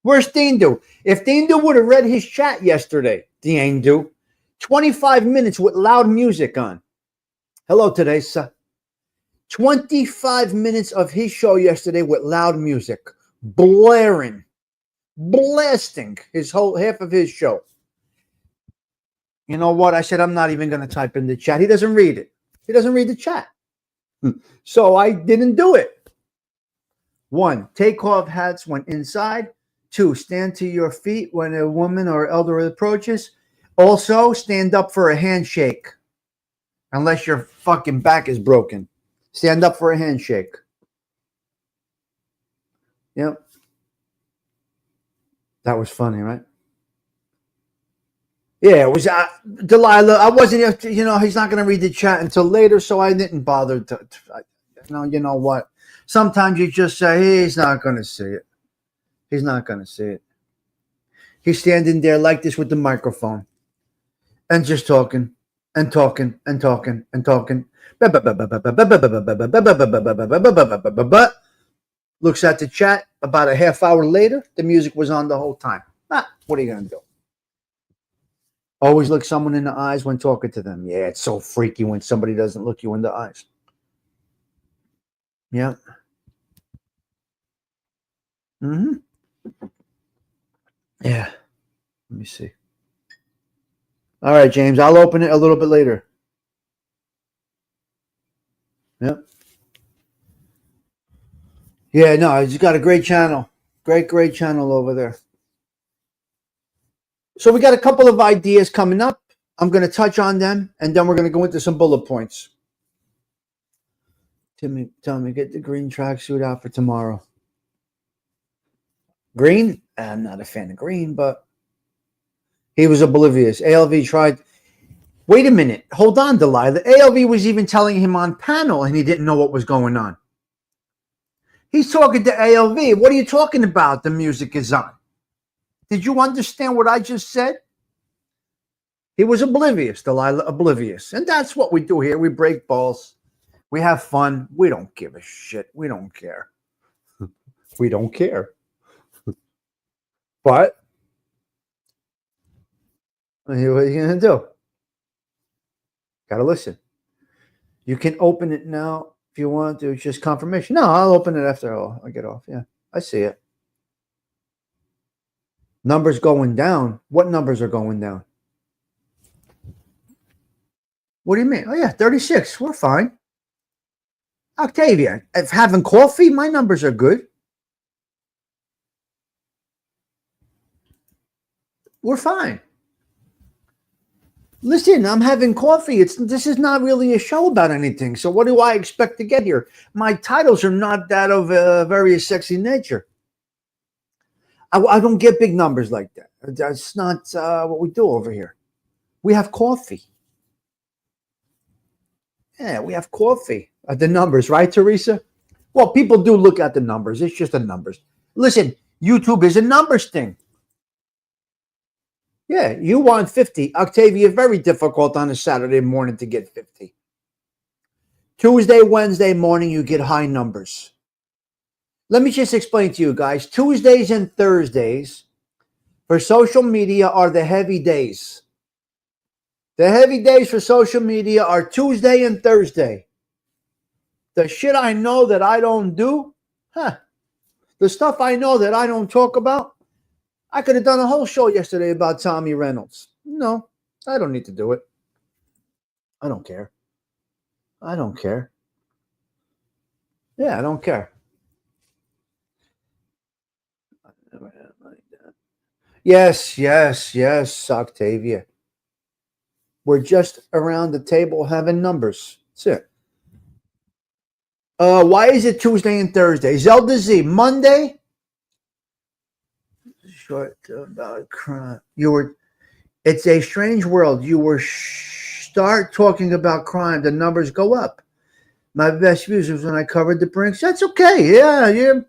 Speaker 2: Where's Thindu? If Thindu would have read his chat yesterday, Thindu, 25 minutes with loud music on. Hello, Teresa. 25 minutes of his show yesterday with loud music. Blaring. Blasting his whole half of his show. You know what? I said, I'm not even going to type in the chat. He doesn't read it. He doesn't read the chat. So I didn't do it. 1, take off hats when inside. 2, stand to your feet when a woman or elder approaches. Also, stand up for a handshake. Unless your fucking back is broken. Stand up for a handshake. Yep. That was funny, right? Yeah, it was Delilah. I wasn't, he's not going to read the chat until later, so I didn't bother to you know what? Sometimes you just say, he's not going to see it. He's not going to see it. He's standing there like this with the microphone and just talking and talking and talking and talking. Looks at the chat. About a half hour later, the music was on the whole time. What are you going to do? Always look someone in the eyes when talking to them. Yeah, it's so freaky when somebody doesn't look you in the eyes. Yeah. Yeah. Let me see. All right, James. I'll open it a little bit later. Yep. Yeah, no, he's got a great channel. Great channel over there. So we got a couple of ideas coming up. I'm going to touch on them, and then we're going to go into some bullet points. Timmy, tell me, get the green tracksuit out for tomorrow. Green? I'm not a fan of green, but he was oblivious. ALV tried. Wait a minute. Hold on, Delilah. ALV was even telling him on panel, and he didn't know what was going on. He's talking to ALV. What are you talking about? The music is on. Did you understand what I just said? He was oblivious, Delilah, oblivious. And that's what we do here. We break balls. We have fun. We don't give a shit. We don't care. We don't care. But what are you going to do? Got to listen. You can open it now if you want to. It's just confirmation. No, I'll open it after I get off. Yeah, I see it. Numbers going down. What numbers are going down? What do you mean? Oh, yeah, 36. We're fine. Octavia, if having coffee, my numbers are good. We're fine. Listen, I'm having coffee. This is not really a show about anything. So what do I expect to get here? My titles are not that of a very sexy nature. I don't get big numbers like that. That's not what we do over here. We have coffee. Yeah, we have coffee. The numbers, right, Teresa? Well, people do look at the numbers. It's just the numbers. Listen, YouTube is a numbers thing. Yeah, you want 50. Octavia, very difficult on a Saturday morning to get 50. Tuesday, Wednesday morning, you get high numbers. Let me just explain to you guys. Tuesdays and Thursdays for social media are the heavy days. The heavy days for social media are Tuesday and Thursday. The shit I know that I don't do, the stuff I know that I don't talk about, I could have done a whole show yesterday about Tommy Reynolds. No, I don't need to do it. I don't care. I don't care. Yeah, I don't care. Yes, Octavia. We're just around the table having numbers. That's it. Why is it Tuesday and Thursday? Zelda Z, Monday. Short about crime. It's a strange world. Start talking about crime, the numbers go up. My best views was when I covered the Brinks. That's okay. Yeah.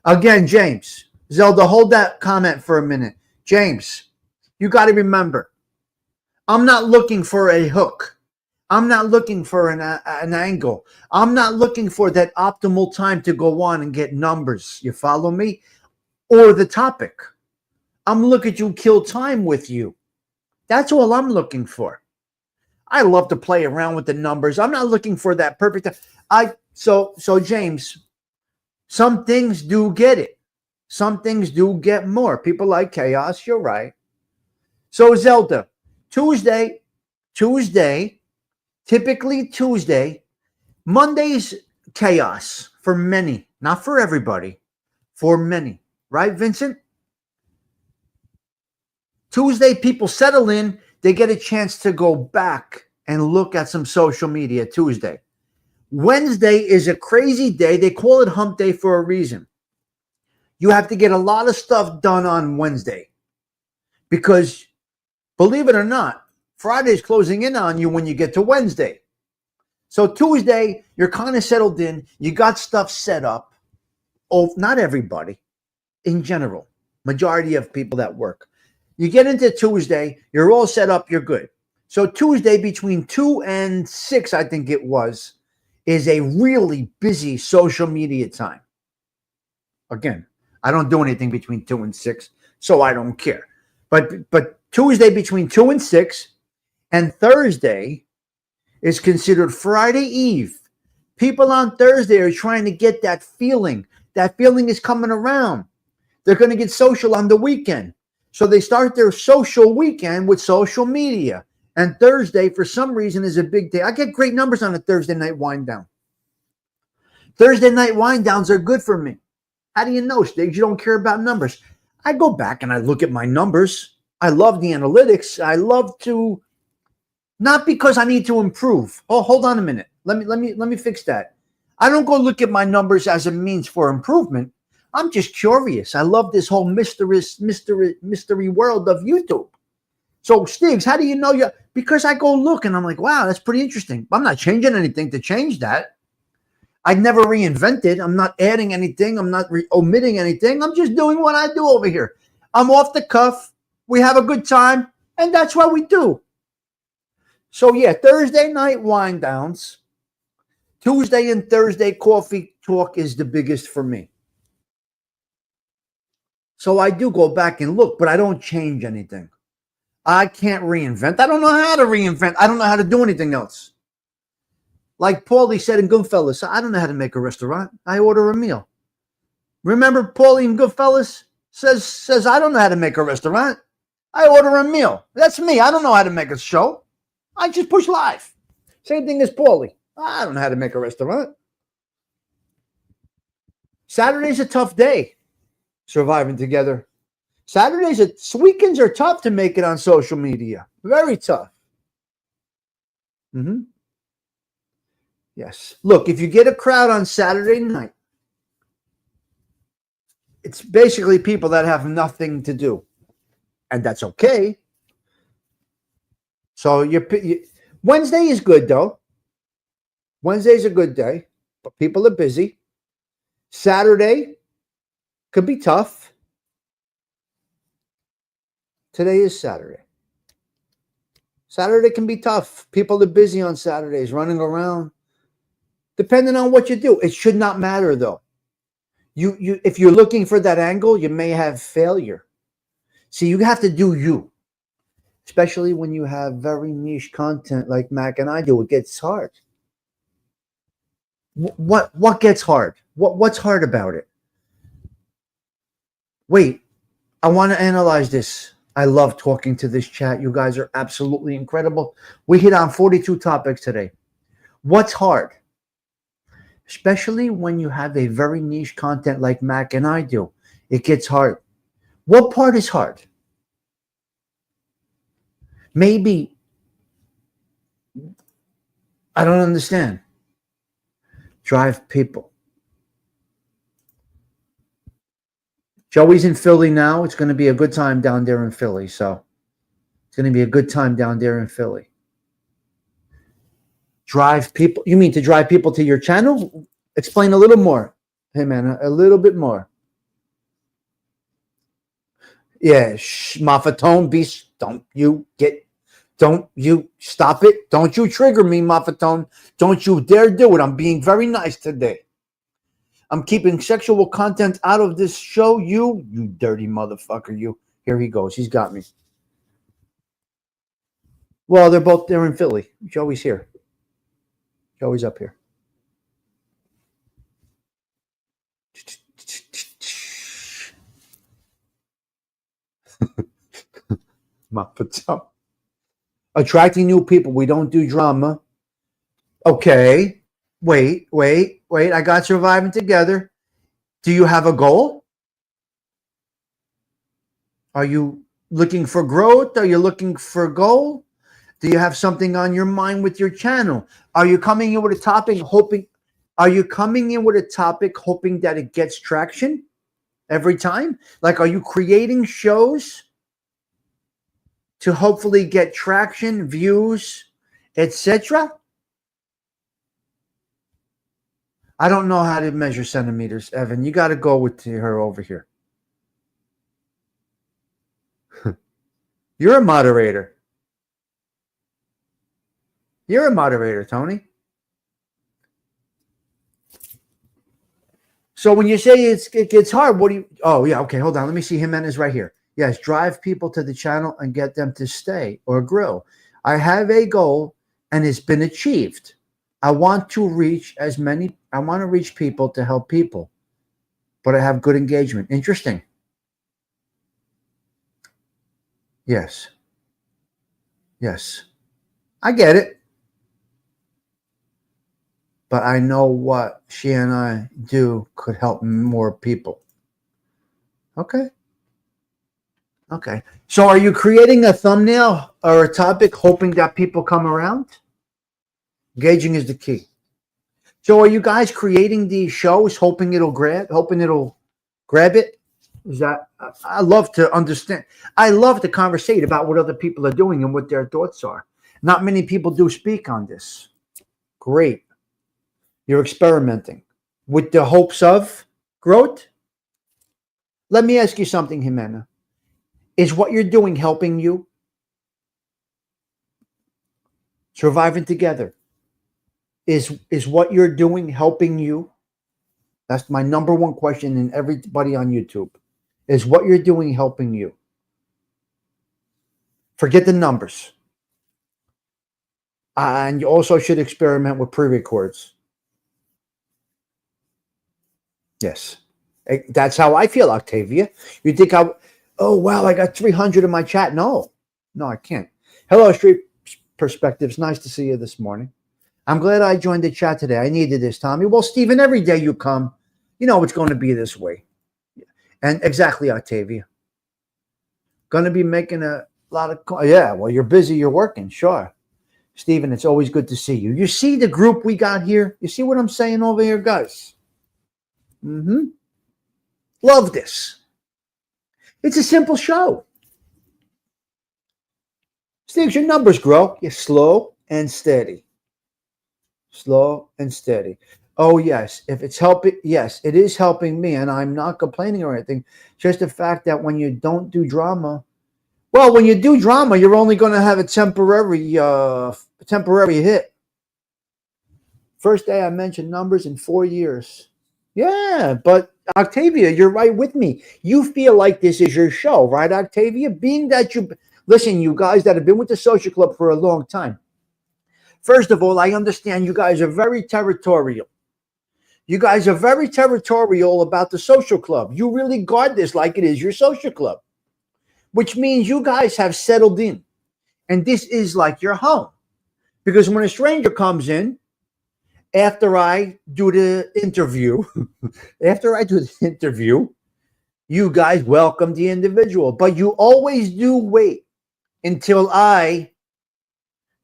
Speaker 2: Again, James. Zelda, hold that comment for a minute. James, you got to remember, I'm not looking for a hook. I'm not looking for an angle. I'm not looking for that optimal time to go on and get numbers. You follow me? Or the topic. I'm looking to kill time with you. That's all I'm looking for. I love to play around with the numbers. I'm not looking for that perfect. So James, some things do get it. Some things do get more. People like chaos. You're right. So Zelda, Tuesday, typically Tuesday, Monday's chaos for many, not for everybody, for many. Right, Vincent? Tuesday, people settle in. They get a chance to go back and look at some social media Tuesday. Wednesday is a crazy day. They call it hump day for a reason. You have to get a lot of stuff done on Wednesday because, believe it or not, Friday's closing in on you when you get to Wednesday. So Tuesday, you're kind of settled in. You got stuff set up. Oh, not everybody. In general, majority of people that work. You get into Tuesday, you're all set up, you're good. So Tuesday between 2 and 6, I think it was, is a really busy social media time. Again, I don't do anything between 2 and 6, so I don't care. But Tuesday between 2 and 6 and Thursday is considered Friday Eve. People on Thursday are trying to get that feeling. That feeling is coming around. They're going to get social on the weekend. So they start their social weekend with social media. And Thursday, for some reason, is a big day. I get great numbers on a Thursday night wind down. Thursday night wind downs are good for me. How do you know, Stiggs? You don't care about numbers. I go back and I look at my numbers. I love the analytics. I love to, not because I need to improve. Oh, hold on a minute. Let me fix that. I don't go look at my numbers as a means for improvement. I'm just curious. I love this whole mystery world of YouTube. So, Stiggs, how do you know you? Because I go look and I'm like, wow, that's pretty interesting. I'm not changing anything to change that. I'd never reinvented. I'm not adding anything. I'm not omitting anything. I'm just doing what I do over here. I'm off the cuff. We have a good time, and that's what we do. So, yeah, Thursday night wind downs. Tuesday and Thursday coffee talk is the biggest for me. So I do go back and look, but I don't change anything. I can't reinvent. I don't know how to reinvent. I don't know how to do anything else. Like Paulie said in Goodfellas, I don't know how to make a restaurant. I order a meal. Remember Paulie in Goodfellas says I don't know how to make a restaurant. I order a meal. That's me. I don't know how to make a show. I just push live. Same thing as Paulie. I don't know how to make a restaurant. Saturday's a tough day. Surviving together. Weekends are tough to make it on social media. Very tough. Yes. Look, if you get a crowd on Saturday night, it's basically people that have nothing to do. And that's okay. So Wednesday is good, though. Wednesday's a good day, but people are busy. Saturday could be tough. Today is Saturday. Saturday can be tough. People are busy on Saturdays, running around. Depending on what you do, it should not matter, though. If you're looking for that angle, you may have failure. See, you have to do you, especially when you have very niche content like Mac and I do. It gets hard. What gets hard? What's hard about it? Wait, I want to analyze this. I love talking to this chat. You guys are absolutely incredible. We hit on 42 topics today. What's hard? Especially when you have a very niche content like Mac and I do. It gets hard. What part is hard? Maybe, I don't understand. Drive people. Joey's in Philly now. It's going to be a good time down there in Philly. So it's going to be a good time down there in Philly. Drive people. You mean to drive people to your channel? Explain a little more. Hey, man, a little bit more. Yeah, Mafatone Beast. Don't you stop it. Don't you trigger me, Mafatone. Don't you dare do it. I'm being very nice today. I'm keeping sexual content out of this show. You dirty motherfucker. You. Here he goes. He's got me. Well, they're in Philly. Joey's here. Joey's up here. Attracting new people. We don't do drama. Okay. Wait. I got surviving together. Do you have a goal? Are you looking for growth? Are you looking for a goal? Do you have something on your mind with your channel? Are you coming in with a topic hoping that it gets traction every time? Like, are you creating shows to hopefully get traction, views, etc.? I don't know how to measure centimeters, Evan. You got to go with her over here. You're a moderator. You're a moderator, Tony. So when you say it gets hard, what do you... Oh, yeah, okay, hold on. Let me see. Jimenez right here. Yes, drive people to the channel and get them to stay or grow. I have a goal, and it's been achieved. I want to reach people to help people, but I have good engagement. Interesting. Yes. I get it. But I know what she and I do could help more people. Okay. Okay. So are you creating a thumbnail or a topic hoping that people come around? Engaging is the key. So are you guys creating these shows hoping it'll grab it? Is that I love to understand. I love to conversate about what other people are doing and what their thoughts are. Not many people do speak on this. Great. You're experimenting with the hopes of growth. Let me ask you something, Jimena. Is what you're doing helping you? Surviving together. Is what you're doing helping you? That's my number one question in everybody on YouTube. Is what you're doing helping you? Forget the numbers. And you also should experiment with pre-records. Yes. That's how I feel, Octavia. You think oh, wow, I got 300 in my chat. No, I can't. Hello, Street Perspectives. Nice to see you this morning. I'm glad I joined the chat today. I needed this, Tommy. Well, Stephen, every day you come, you know it's going to be this way. And exactly, Octavia. Going to be making a lot of yeah, well, you're busy. You're working. Sure. Stephen, it's always good to see you. You see the group we got here? You see what I'm saying over here, guys? Love this. It's a simple show. Steve, your numbers grow. You're slow and steady. Slow and steady. Oh, yes. If it's helping, yes, it is helping me. And I'm not complaining or anything. Just the fact that when you don't do drama, well, when you do drama, you're only going to have a temporary hit. First day I mentioned numbers in 4 years. Yeah, but Octavia, you're right with me. You feel like this is your show, right, Octavia? Being that listen, you guys that have been with the social club for a long time. First of all, I understand you guys are very territorial. You guys are very territorial about the social club. You really guard this like it is your social club, which means you guys have settled in. And this is like your home. Because when a stranger comes in, after I do the interview, you guys welcome the individual. But you always do wait until I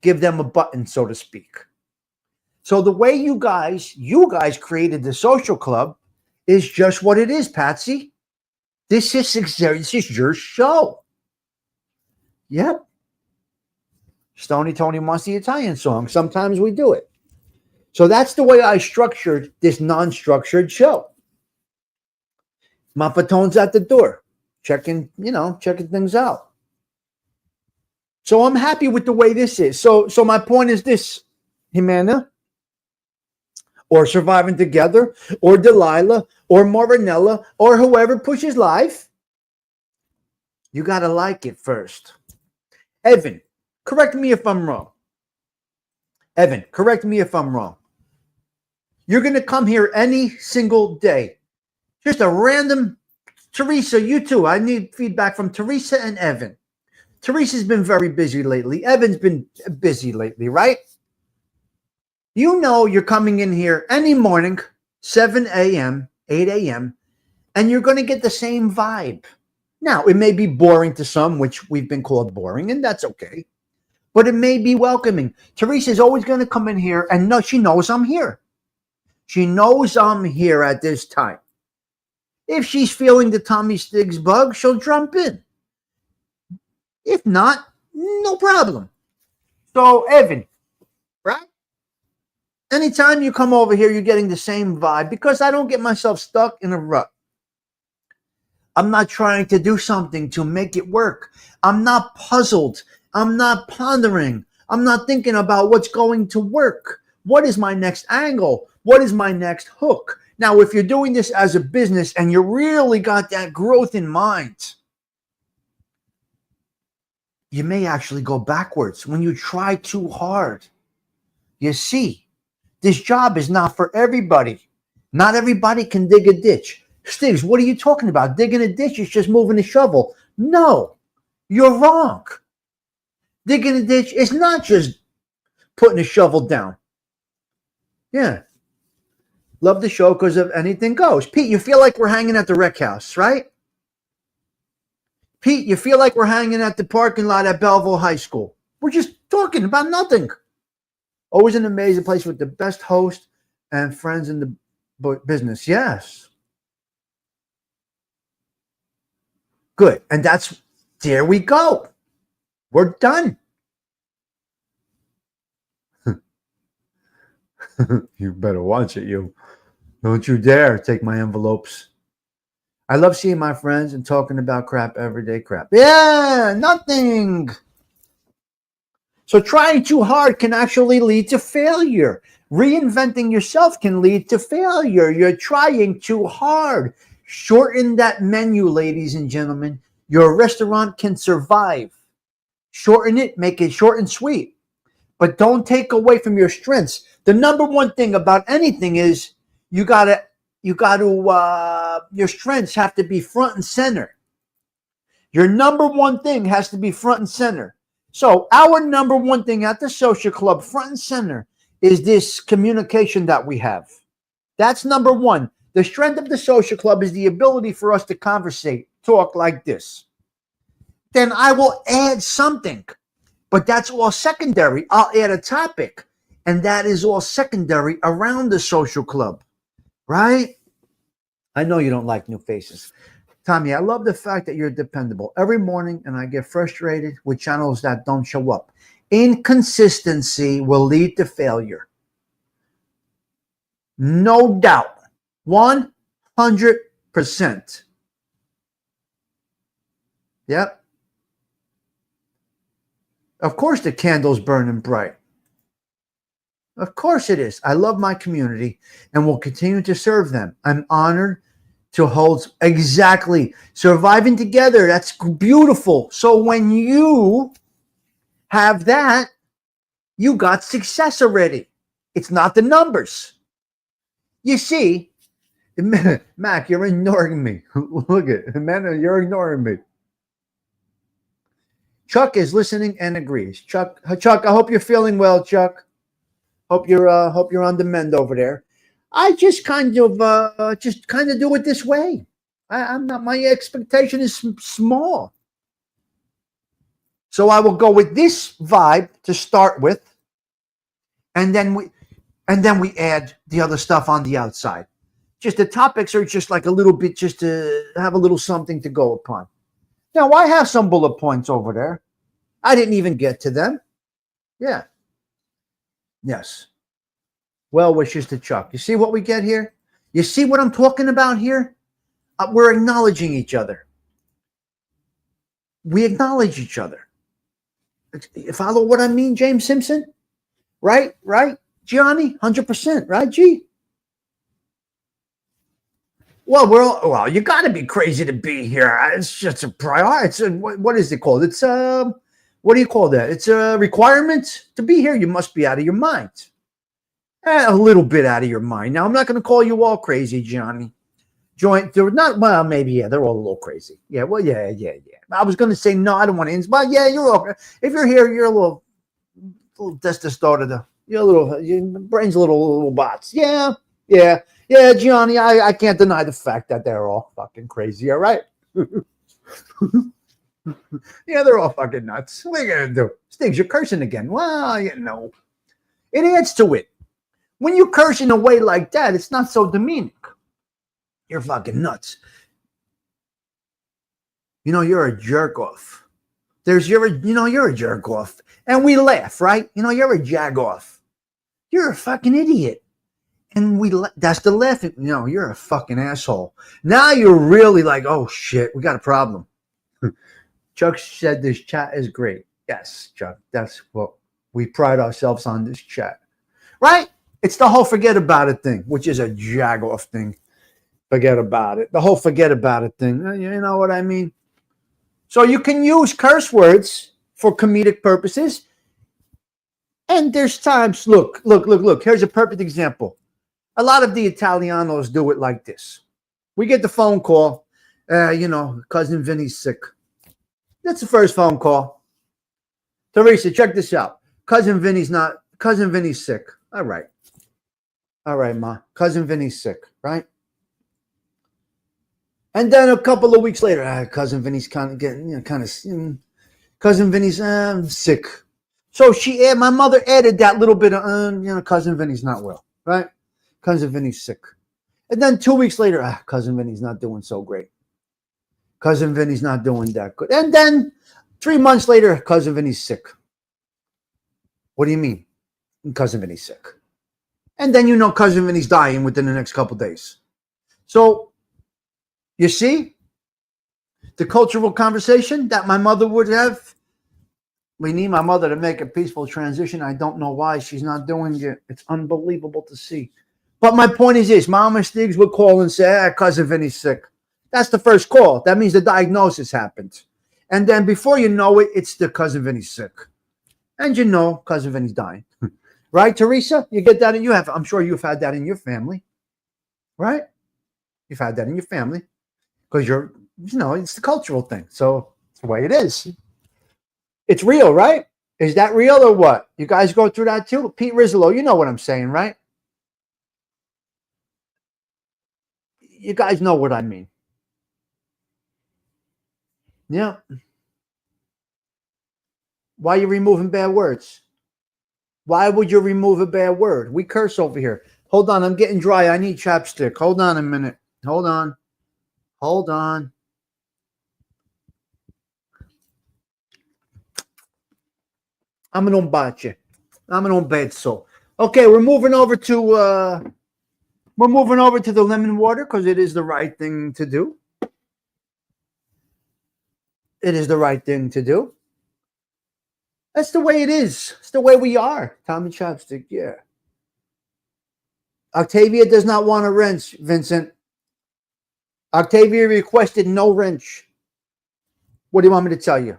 Speaker 2: give them a button, so to speak. So the way you guys created the social club is just what it is, Patsy. This is your show. Yep. Stony Tony wants the Italian song. Sometimes we do it. So that's the way I structured this non-structured show. Mapatone's at the door, checking things out. So I'm happy with the way this is. So my point is this, Jimena, or Surviving Together, or Delilah, or Marinella, or whoever pushes live, you got to like it first. Evan, correct me if I'm wrong. You're going to come here any single day. Just a random, Teresa, you too. I need feedback from Teresa and Evan. Teresa's been very busy lately. Evan's been busy lately, right? You know you're coming in here any morning, 7 a.m., 8 a.m., and you're going to get the same vibe. Now, it may be boring to some, which we've been called boring, and that's okay. But it may be welcoming. Teresa's always going to come in here, and she knows I'm here. She knows I'm here at this time. If she's feeling the Tommy Stiggs bug, she'll jump in. If not, no problem. So, Evan, right? Anytime you come over here, you're getting the same vibe because I don't get myself stuck in a rut. I'm not trying to do something to make it work. I'm not puzzled. I'm not pondering. I'm not thinking about what's going to work. What is my next angle? What is my next hook? Now, if you're doing this as a business and you really got that growth in mind, you may actually go backwards when you try too hard. You see, this job is not for everybody. Not everybody can dig a ditch. Stiggs, what are you talking about? Digging a ditch is just moving a shovel. No, you're wrong. Digging a ditch is not just putting a shovel down. Yeah. Love the show because of anything goes. Pete, you feel like we're hanging at the rec house, right? Pete, you feel like we're hanging at the parking lot at Belleville High School. We're just talking about nothing. Always an amazing place with the best host and friends in the business. Yes. Good. And there we go. We're done. You better watch it, you. Don't you dare take my envelopes. I love seeing my friends and talking about crap, everyday crap. Yeah, nothing. So trying too hard can actually lead to failure. Reinventing yourself can lead to failure. You're trying too hard. Shorten that menu, ladies and gentlemen. Your restaurant can survive. Shorten it, make it short and sweet. But don't take away from your strengths. The number one thing about anything is your strengths have to be front and center. Your number one thing has to be front and center. So our number one thing at the social club, front and center, is this communication that we have. That's number one. The strength of the social club is the ability for us to conversate, talk like this. Then I will add something, but that's all secondary. I'll add a topic, and that is all secondary around the social club, right? I know you don't like new faces. Tommy, I love the fact that you're dependable every morning, and I get frustrated with channels that don't show up. Inconsistency will lead to failure. No doubt. 100%. Yep. Of course the candle's burning bright. Of course it is. I love my community and will continue to serve them. I'm honored to hold exactly surviving together. That's beautiful. So when you have that, you got success already. It's not the numbers. You see, Mac, you're ignoring me. Look at it, man, you're ignoring me. Chuck is listening and agrees. Chuck, I hope you're feeling well, Chuck. Hope you're on the mend over there. I just kind of do it this way. I'm not. My expectation is small, so I will go with this vibe to start with, and then we add the other stuff on the outside. Just the topics are just like a little bit, just to have a little something to go upon. Now I have some bullet points over there. I didn't even get to them. Yeah. Yes. Well wishes to Chuck. You see what we get here? You see what I'm talking about here? We're acknowledging each other. We acknowledge each other. You follow what I mean, James Simpson? Right? Gianni? 100%, right, G? Well, you got to be crazy to be here. It's just a priority. What is it called? It's what do you call that? It's a requirement to be here. You must be out of your mind. A little bit out of your mind. Now, I'm not going to call you all crazy, Johnny. They're not, well, maybe, yeah, they're all a little crazy. Yeah, well, yeah. I was going to say, no, I don't want to, but yeah, you're all, if you're here, you're a little testosterone. Your brain's a little bots. Yeah, Johnny, I can't deny the fact that they're all fucking crazy, all right? Yeah, they're all fucking nuts. What are you going to do? Stiggs, you're cursing again. Well, it adds to it. When you curse in a way like that, it's not so demeaning. You're fucking nuts. You're a jerk off. You're a jerk off. And we laugh, right? You're a jag off. You're a fucking idiot. And that's the laughing. You're a fucking asshole. Now you're really like, oh shit, we got a problem. Chuck said this chat is great. Yes, Chuck, that's what we pride ourselves on, this chat. Right? It's the whole forget about it thing, which is a jag off thing. Forget about it. The whole forget about it thing. You know what I mean? So you can use curse words for comedic purposes. And there's times, look. Here's a perfect example. A lot of the Italianos do it like this. We get the phone call, cousin Vinny's sick. That's the first phone call. Teresa, check this out. Cousin Vinny's sick. All right, Ma. Cousin Vinny's sick, right? And then a couple of weeks later, cousin Vinny's kind of getting, cousin Vinny's sick. So my mother added that little bit of, cousin Vinny's not well, right? Cousin Vinny's sick. And then 2 weeks later, cousin Vinny's not doing so great. Cousin Vinny's not doing that good. And then 3 months later, cousin Vinny's sick. What do you mean? Cousin Vinny's sick. And then cousin Vinny's dying within the next couple of days. So, you see? The cultural conversation that my mother would have. We need my mother to make a peaceful transition. I don't know why she's not doing it. It's unbelievable to see. But my point is this. Mama Stiggs would call and say, cousin Vinny's sick. That's the first call. That means the diagnosis happened. And then before you know it, it's the cousin Vinny's sick. And cousin Vinny's dying. Right, Teresa? You get that I'm sure you've had that in your family. Right? You've had that in your family. Because it's the cultural thing. So it's the way it is. It's real, right? Is that real or what? You guys go through that too? Pete Rizzolo, you know what I'm saying, right? You guys know what I mean. Yeah. Why are you removing bad words? Why would you remove a bad word? We curse over here. Hold on, I'm getting dry. I need chapstick. Hold on a minute. Hold on. I'm an umbache. I'm an umbezzo. Okay, we're moving over to the lemon water because it is the right thing to do. It is the right thing to do. That's the way it is. It's the way we are. Tommy Chopstick, yeah. Octavia does not want a wrench, Vincent. Octavia requested no wrench. What do you want me to tell you?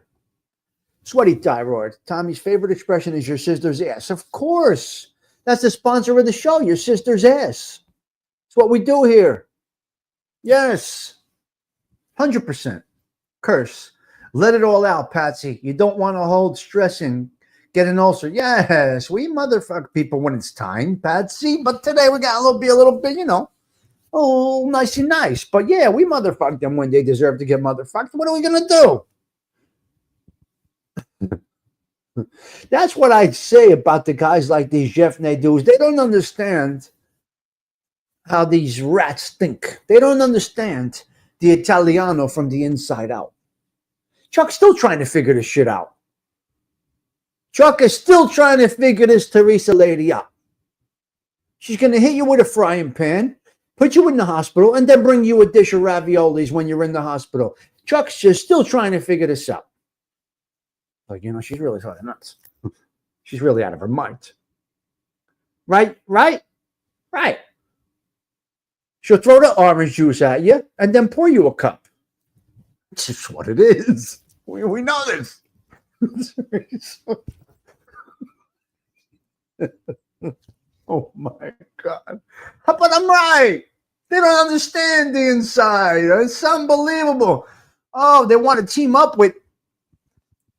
Speaker 2: Sweaty thyroid. Tommy's favorite expression is your sister's ass. Of course. That's the sponsor of the show, your sister's ass. It's what we do here. Yes. 100%. Curse. Let it all out, Patsy. You don't want to hold stress and get an ulcer. Yes, we motherfuck people when it's time, Patsy. But today we got a little bit, nice and nice. But yeah, we motherfuck them when they deserve to get motherfucked. What are we going to do? That's what I'd say about the guys like these Jeff Nadeaus. They don't understand how these rats think. They don't understand the Italiano from the inside out. Chuck's still trying to figure this shit out. Chuck is still trying to figure this Teresa lady out. She's going to hit you with a frying pan, put you in the hospital, and then bring you a dish of raviolis when you're in the hospital. Chuck's just still trying to figure this out. Like, she's really fucking nuts. She's really out of her mind. Right? She'll throw the orange juice at you and then pour you a cup. It's just what it is. We know this. Oh my God. But I'm right. They don't understand the inside. It's unbelievable. Oh, they want to team up with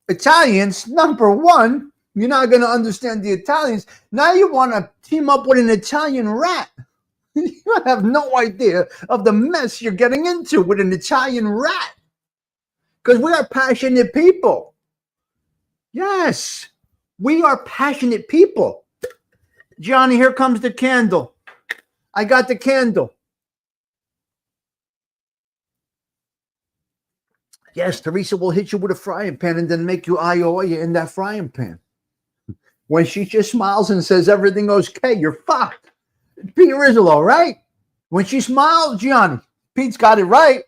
Speaker 2: Italians. Number one, you're not going to understand the Italians. Now you want to team up with an Italian rat. You have no idea of the mess you're getting into with an Italian rat. Because we are passionate people. Yes, we are passionate people. Johnny, here comes the candle. I got the candle. Yes, Teresa will hit you with a frying pan and then make you ayoya in that frying pan. When she just smiles and says everything okay, you're fucked. Pete Rizzolo, right? When she smiles, Gianni, Pete's got it right.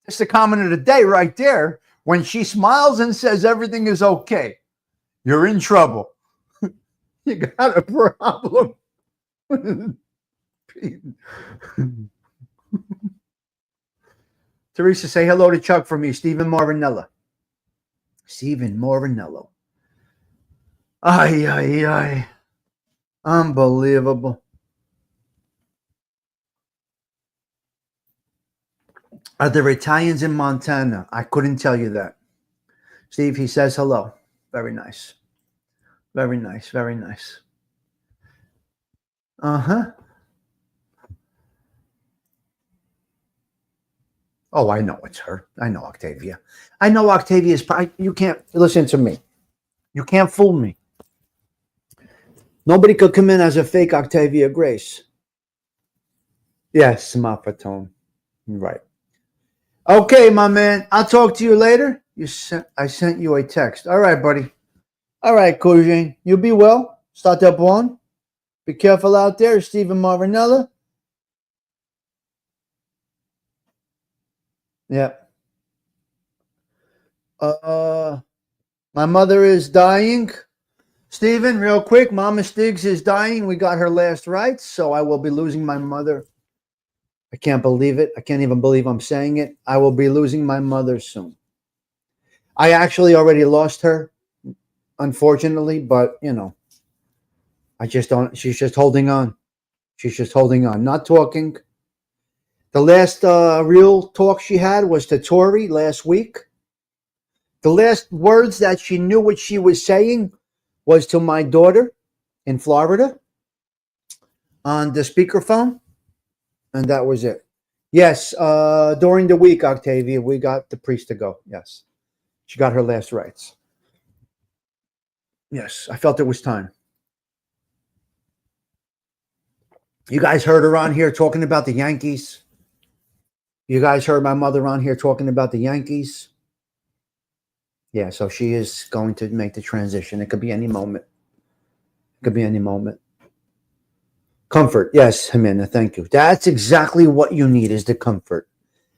Speaker 2: That's the comment of the day right there. When she smiles and says everything is okay, you're in trouble. You got a problem. Teresa, say hello to Chuck for me. Stephen Morinello. Ay. Unbelievable. Are there Italians in Montana? I couldn't tell you that. Steve, he says hello. Very nice. Very nice. Uh-huh. Oh, I know it's her. I know Octavia. I know Octavia's. You can't listen to me. You can't fool me. Nobody could come in as a fake Octavia Grace. Yes, Mafatone. Right. Okay, my man. I'll talk to you later. I sent you a text. All right, buddy. All right, Courgine. You be well. Start up one. Be careful out there, Stephen Marinella. Yeah. My mother is dying. Stephen, real quick, Mama Stiggs is dying. We got her last rites, so I will be losing my mother. I can't believe it. I can't even believe I'm saying it. I will be losing my mother soon. I actually already lost her, unfortunately, but, you know, I just don't. She's just holding on. She's just holding on, not talking. The last real talk she had was to Tori last week. The last words that she knew what she was saying was to my daughter in Florida on the speakerphone, and that was it. Yes, during the week, Octavia, we got the priest to go. Yes, she got her last rites. Yes, I felt it was time. You guys heard her on here talking about the Yankees. You guys heard my mother on here talking about the Yankees. Yeah, so she is going to make the transition. It could be any moment. It could be any moment. Comfort. Yes, Jimena, thank you. That's exactly what you need is the comfort.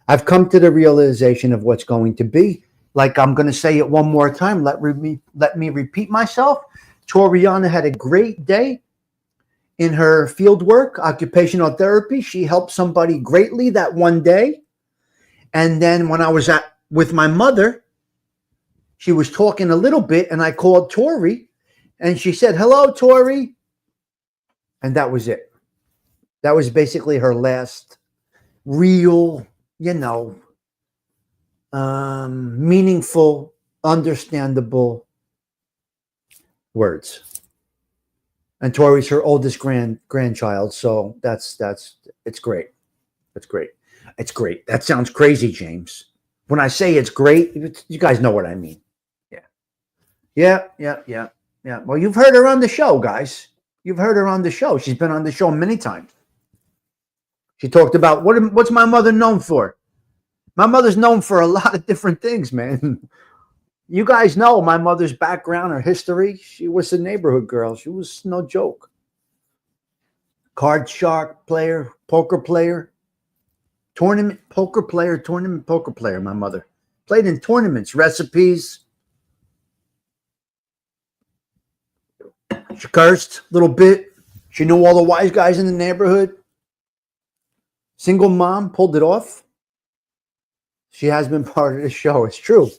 Speaker 2: I've come to the realization of what's going to be. Like I'm going to say it one more time. Let me repeat myself. Toriana had a great day in her field work, occupational therapy. She helped somebody greatly that one day. And then when I was with my mother, she was talking a little bit, and I called Tori, and she said, "Hello, Tori." And that was it. That was basically her last real, meaningful, understandable words. And Tori's her oldest grandchild, so it's great. It's great. It's great. That sounds crazy, James. When I say it's great, you guys know what I mean. Yeah. Well, you've heard her on the show, guys. You've heard her on the show. She's been on the show many times. She talked about what's my mother known for? My mother's known for a lot of different things, man. You guys know my mother's background, her history. She was a neighborhood girl. She was no joke. Card shark player, poker player, tournament poker player, my mother. Played in tournaments, recipes. She cursed a little bit. She knew all the wise guys in the neighborhood. Single mom, pulled it off. She has been part of the show. It's true.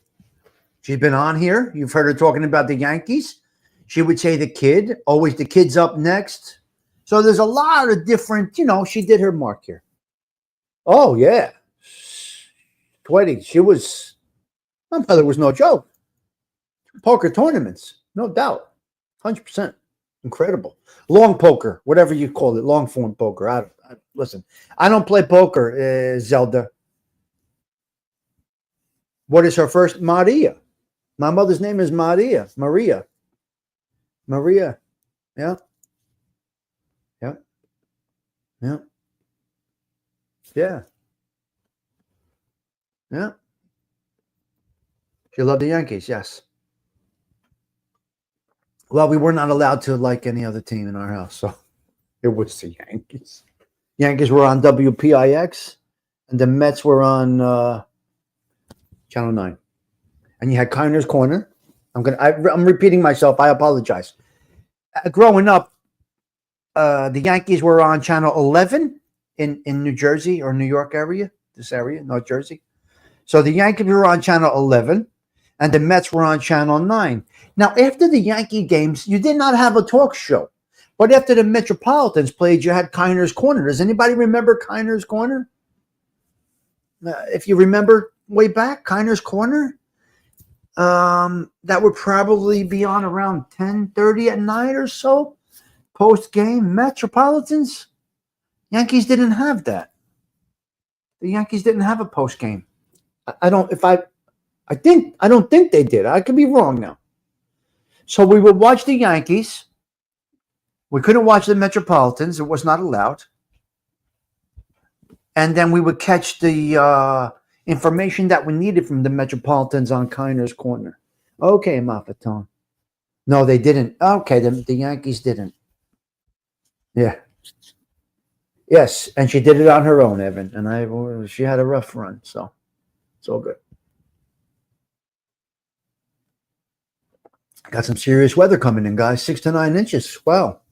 Speaker 2: She's been on here. You've heard her talking about the Yankees. She would say the kid, always the kid's up next. So there's a lot of different, she did her mark here. Oh, yeah. 20. My mother was no joke. Poker tournaments, no doubt. 100%. Incredible. Long poker, whatever you call it, long form poker. Listen, I don't play poker, Zelda. What is her first? Maria. My mother's name is Maria. Maria. Yeah. She loved the Yankees, yes. Well, we were not allowed to like any other team in our house, so it was the Yankees. Yankees were on WPIX, and the Mets were on Channel 9. And you had Kiner's Corner. I'm repeating myself. I apologize. Growing up, the Yankees were on Channel 11 in New Jersey or New York area, North Jersey. So the Yankees were on Channel 11, and the Mets were on Channel 9. Now, after the Yankee games, you did not have a talk show. But after the Metropolitans played, you had Kiner's Corner. Does anybody remember Kiner's Corner? If you remember way back, Kiner's Corner, that would probably be on around 10:30 at night or so. Post-game, Metropolitans. Yankees didn't have that. The Yankees didn't have a post game. I don't think they did. I could be wrong now. So we would watch the Yankees. We couldn't watch the Metropolitans. It was not allowed. And then we would catch the information that we needed from the Metropolitans on Kiner's Corner. Okay, Mafatone. No, they didn't. Okay, the Yankees didn't. Yeah. Yes, and she did it on her own, Evan. And she had a rough run, so it's all good. Got some serious weather coming in, guys. 6 to 9 inches. Wow.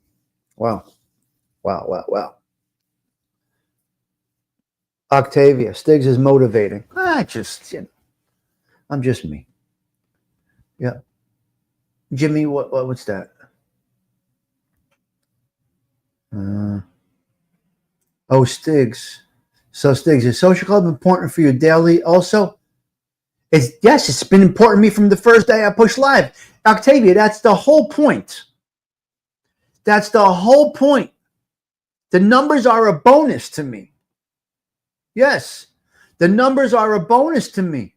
Speaker 2: Octavia, Stiggs is motivating. I'm just me. Yeah. Jimmy, what's that? Stiggs. So Stiggs, is social club important for you daily also? Yes, it's been important to me from the first day I pushed live. Octavia, that's the whole point. That's the whole point. The numbers are a bonus to me. Yes, the numbers are a bonus to me.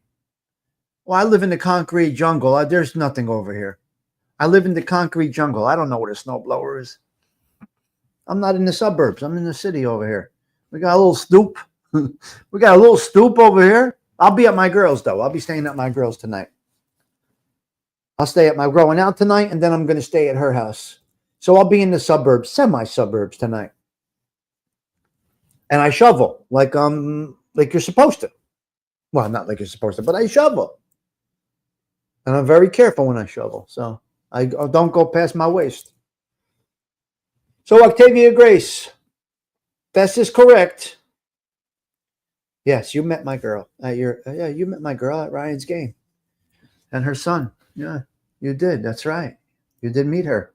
Speaker 2: Well, I live in the concrete jungle. There's nothing over here. I live in the concrete jungle. I don't know what a snowblower is. I'm not in the suburbs. I'm in the city over here. We got a little stoop. We got a little stoop over here. I'll be at my girls, though. I'll be staying at my girls tonight. I'll stay at my growing out tonight, and then I'm going to stay at her house. So I'll be in the suburbs, semi-suburbs tonight. And I shovel like you're supposed to. Well, not like you're supposed to, but I shovel. And I'm very careful when I shovel. So I don't go past my waist. So Octavia Grace, Bess is correct. Yes, you met my girl at you met my girl at Ryan's game. And her son. Yeah, you did. That's right. You did meet her.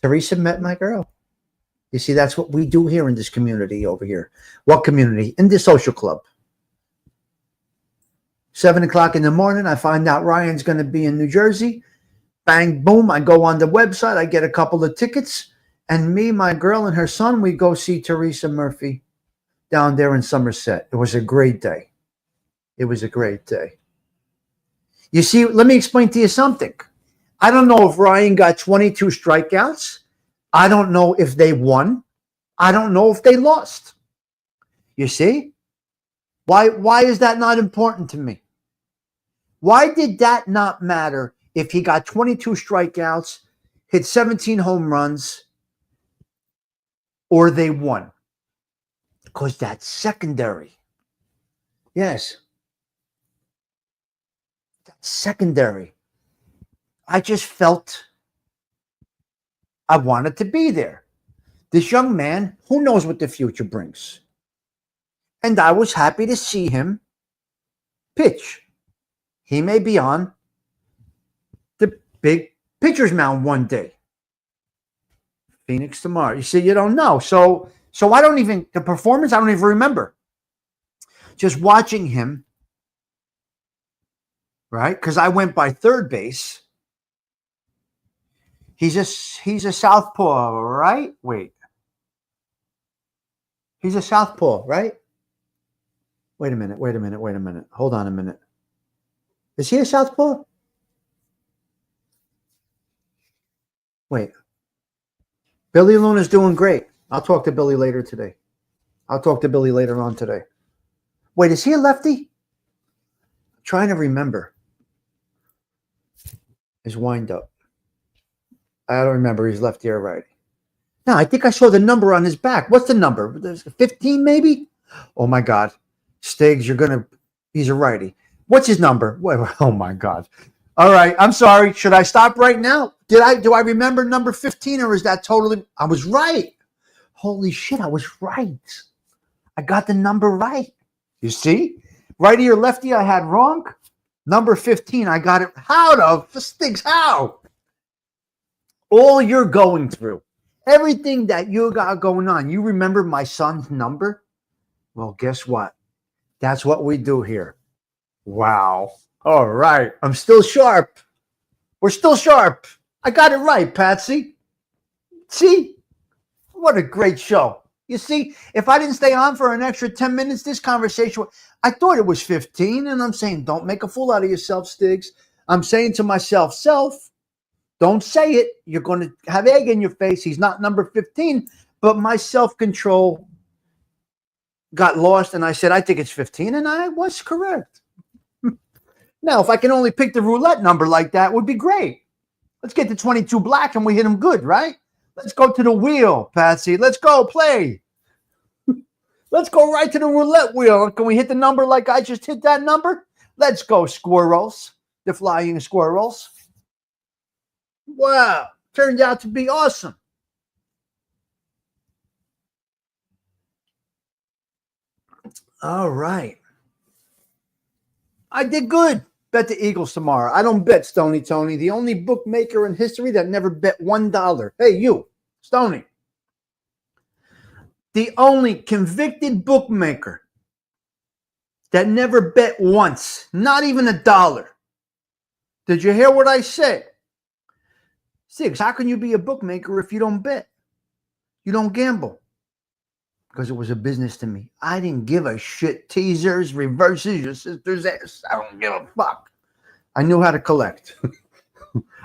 Speaker 2: Teresa met my girl. You see, that's what we do here in this community over here. What community? In the social club. 7 o'clock in the morning, I find out Ryan's going to be in New Jersey. Bang, boom, I go on the website. I get a couple of tickets. And me, my girl, and her son, we go see Teresa Murphy down there in Somerset. It was a great day. It was a great day. You see, let me explain to you something. I don't know if Ryan got 22 strikeouts. I don't know if they won. I don't know if they lost. You see? Why is that not important to me? Why did that not matter if he got 22 strikeouts, hit 17 home runs, or they won? Because that's secondary. Yes. That's secondary. I just felt I wanted to be there. This young man, who knows what the future brings? And I was happy to see him pitch. He may be on the big pitcher's mound one day. Phoenix tomorrow. You see, you don't know. So I don't even, the performance, I don't even remember. Just watching him, right? Because I went by third base. He's a southpaw, right? Wait. He's a southpaw, right? Wait a minute. Hold on a minute. Is he a southpaw? Wait. Billy Luna's doing great. I'll talk to Billy later today. I'll talk to Billy later on today. Wait, is he a lefty? I'm trying to remember his windup. I don't remember he's lefty or righty. No, I think I saw the number on his back. What's the number? 15 maybe? Oh my God. Stiggs, he's a righty. What's his number? Oh my God. All right. I'm sorry. Should I stop right now? Do I remember number 15 or is that totally? I was right. Holy shit. I was right. I got the number right. You see? Righty or lefty, I had wrong. Number 15, I got it. How the Stiggs? How? All you're going through, everything that you got going on, you remember my son's number? Well, guess what? That's what we do here. Wow. All right. I'm still sharp. We're still sharp. I got it right, Patsy. See? What a great show. You see, if I didn't stay on for an extra 10 minutes, this conversation, I thought it was 15. And I'm saying, don't make a fool out of yourself, Stiggs. I'm saying to myself, don't say it. You're going to have egg in your face. He's not number 15. But my self-control got lost. And I said, I think it's 15. And I was correct. Now, if I can only pick the roulette number like that, would be great. Let's get to 22 black and we hit him good, right? Let's go to the wheel, Patsy. Let's go play. Let's go right to the roulette wheel. Can we hit the number like I just hit that number? Let's go, squirrels. The flying squirrels. Wow. Turned out to be awesome. All right. I did good. Bet the Eagles tomorrow. I don't bet, Stony Tony. The only bookmaker in history that never bet $1. Hey, you, Stony. The only convicted bookmaker that never bet once, not even $1. Did you hear what I said? Six, how can you be a bookmaker if you don't bet? You don't gamble. Because it was a business to me. I didn't give a shit. Teasers, reverses, your sister's ass. I don't give a fuck. I knew how to collect.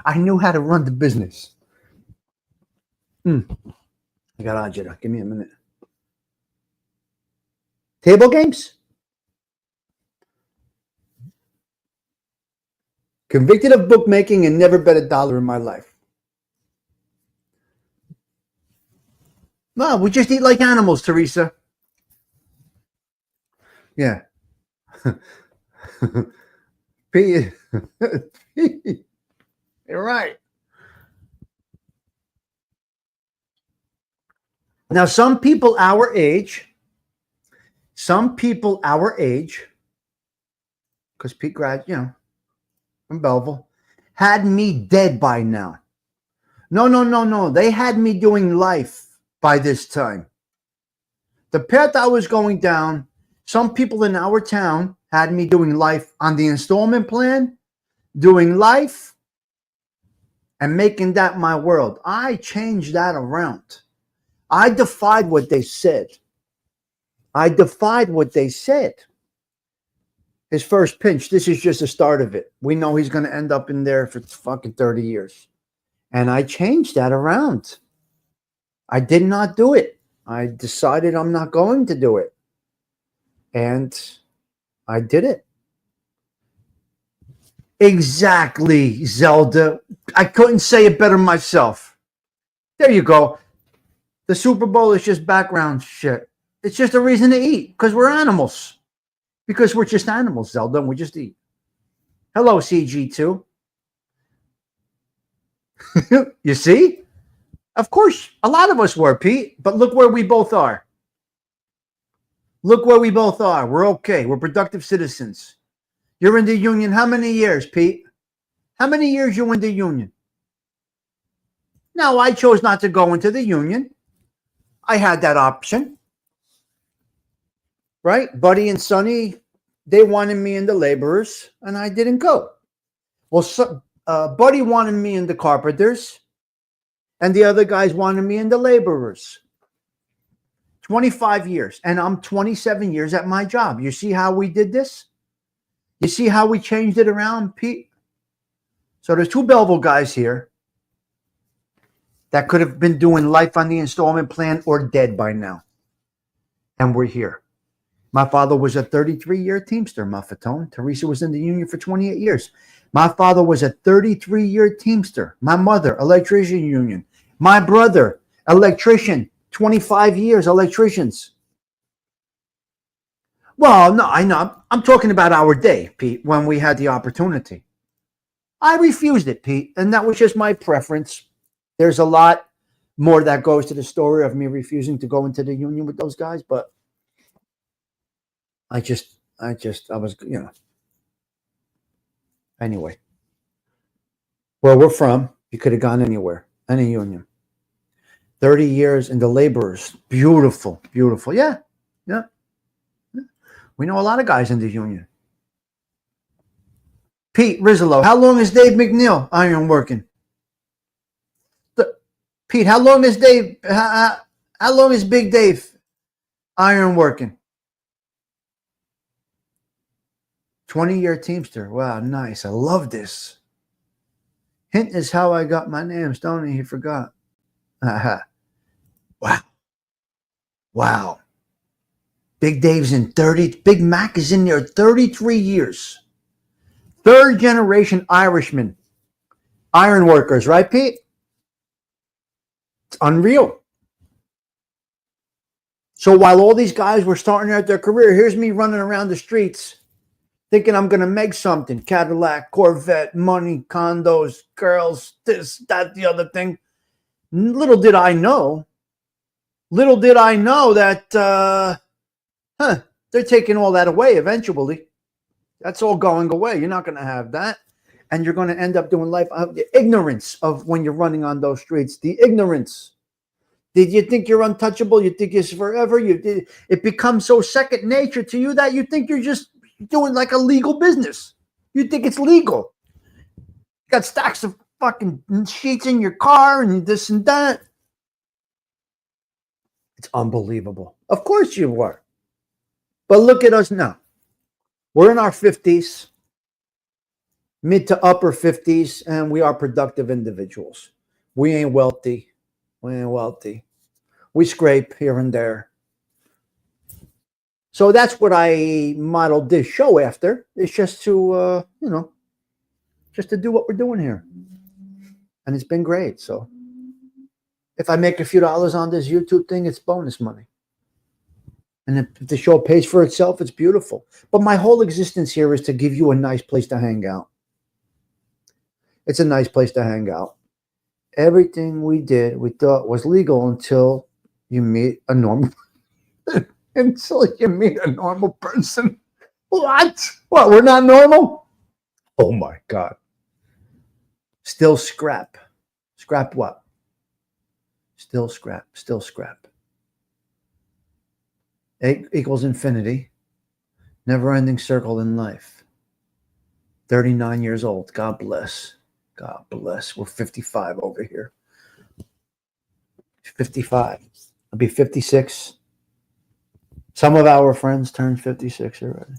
Speaker 2: I knew how to run the business. I got Ajita. Give me a minute. Table games? Convicted of bookmaking and never bet $1 in my life. No, we just eat like animals, Teresa. Yeah. You're right. Now, some people our age, because Pete from Belleville, had me dead by now. No. They had me doing life by this time. The path I was going down, some people in our town had me doing life on the installment plan, doing life, and making that my world. I changed that around. I defied what they said. His first pinch, this is just the start of it. We know he's going to end up in there for fucking 30 years. And I changed that around. I did not do it. I decided I'm not going to do it. And I did it. Exactly, Zelda. I couldn't say it better myself. There you go. The Super Bowl is just background shit. It's just a reason to eat because we're animals. Because we're just animals, Zelda, and we just eat. Hello, CG2. You see? Of course, a lot of us were, Pete, but look where we both are. We're okay. We're productive citizens. You're in the union how many years, Pete? How many years you in the union? Now, I chose not to go into the union. I had that option. Right? Buddy and Sonny, they wanted me in the laborers, and I didn't go. Well, Buddy wanted me in the carpenters, and the other guys wanted me in the laborers. 25 years, and I'm 27 years at my job. You see how we did this? You see how we changed it around, Pete? So there's two Belleville guys here that could have been doing life on the installment plan or dead by now. And we're here. My father was a 33-year Teamster, Muffatone. Teresa was in the union for 28 years. My father was a 33-year Teamster. My mother, electrician union. My brother, electrician, 25 years, electricians. Well, no, I know. I'm talking about our day, Pete, when we had the opportunity. I refused it, Pete, and that was just my preference. There's a lot more that goes to the story of me refusing to go into the union with those guys, but I was, Anyway, where we're from, you could have gone anywhere, any union. 30 years in the laborers. Beautiful, beautiful. Yeah. We know a lot of guys in the union. Pete Rizzolo, how long is Dave McNeil iron working? Pete, how long is Dave? How long is Big Dave iron working? 20-year Teamster. Wow, nice. I love this. Hint is how I got my name. Stoney, he forgot. Wow. Wow. Big Dave's in 30. Big Mac is in there 33 years. Third generation Irishman. Iron workers, right, Pete? It's unreal. So while all these guys were starting out their career, here's me running around the streets thinking I'm going to make something. Cadillac, Corvette, money, condos, girls, this, that, the other thing. Little did I know that they're taking all that away eventually. That's all going away. You're not going to have that. And you're going to end up doing life. The ignorance of when you're running on those streets. The ignorance. Did you think you're untouchable? You think it's forever? It becomes so second nature to you that you think you're just doing like a legal business. You think it's legal. You got stacks of fucking sheets in your car and this and that. It's unbelievable. Of course you were. But look at us now. We're in our 50s, mid to upper 50s, and we are productive individuals. We ain't wealthy. We scrape here and there. So that's what I modeled this show after. It's just to, just to do what we're doing here. And it's been great. So if I make a few dollars on this YouTube thing, it's bonus money. And if the show pays for itself, it's beautiful. But my whole existence here is to give you a nice place to hang out. It's a nice place to hang out. Everything we did, we thought was legal until you meet a normal person. What? What? We're not normal? Oh my God. Still scrap. Scrap what? Still scrap. A equals infinity. Never-ending circle in life. 39 years old. God bless. We're 55 over here. 55. I'll be 56. Some of our friends turned 56 already.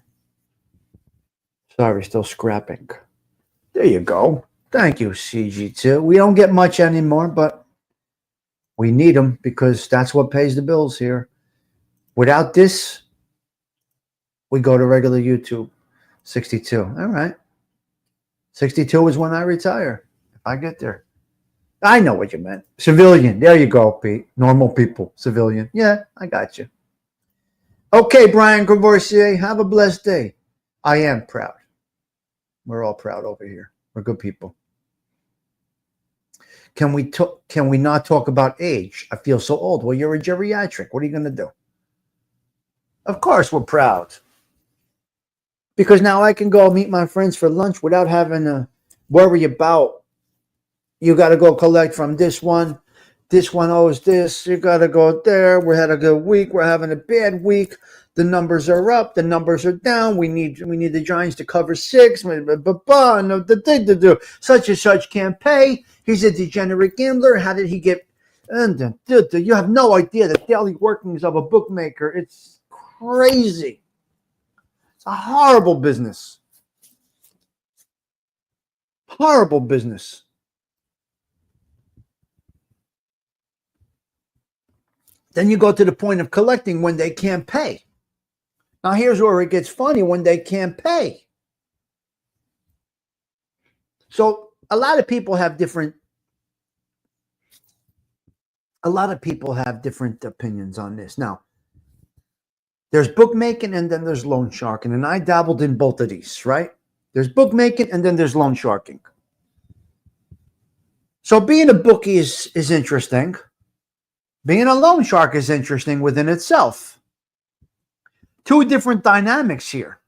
Speaker 2: Sorry, still scrapping. There you go. Thank you, CG2. We don't get much anymore, but we need them because that's what pays the bills here. Without this, we go to regular YouTube. 62. All right. 62 is when I retire. If I get there. I know what you meant. Civilian. There you go, Pete. Normal people. Civilian. Yeah, I got you. Okay, Brian Gravorcier, have a blessed day. I am proud. We're all proud over here. We're good people. Can we not talk about age? I feel so old. Well, you're a geriatric. What are you going to do? Of course we're proud. Because now I can go meet my friends for lunch without having to worry about, you got to go collect from this one. This one owes this. You got to go there. We had a good week. We're having a bad week. The numbers are up. The numbers are down. We need the Giants to cover 6. Such and such can't pay. He's a degenerate gambler. How did he get? You have no idea the daily workings of a bookmaker. It's crazy. It's a horrible business. Horrible business. Then you go to the point of collecting when they can't pay. Now here's where it gets funny, when they can't pay. So a lot of people have different opinions on this. Now, there's bookmaking and then there's loan sharking. And I dabbled in both of these, right? There's bookmaking and then there's loan sharking. So being a bookie is interesting. Being a loan shark is interesting within itself. Two different dynamics here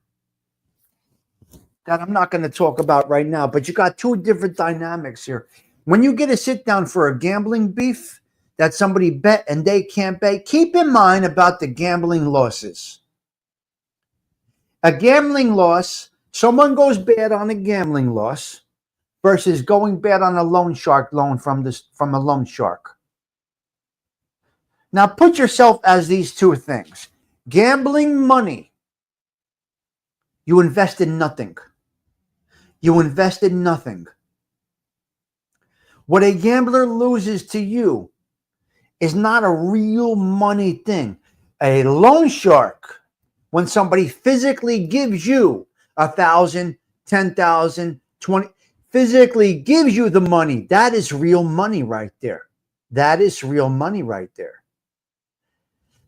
Speaker 2: that I'm not going to talk about right now, but you got two different dynamics here. When you get a sit down for a gambling beef that somebody bet and they can't pay, keep in mind about the gambling losses. A gambling loss, someone goes bad on a gambling loss versus going bad on a loan shark loan from a loan shark. Now put yourself as these two things. Gambling money. You invested nothing. You invested nothing. What a gambler loses to you is not a real money thing. A loan shark, when somebody physically gives you 1,000, 10,000, 20, physically gives you the money, that is real money right there. That is real money right there.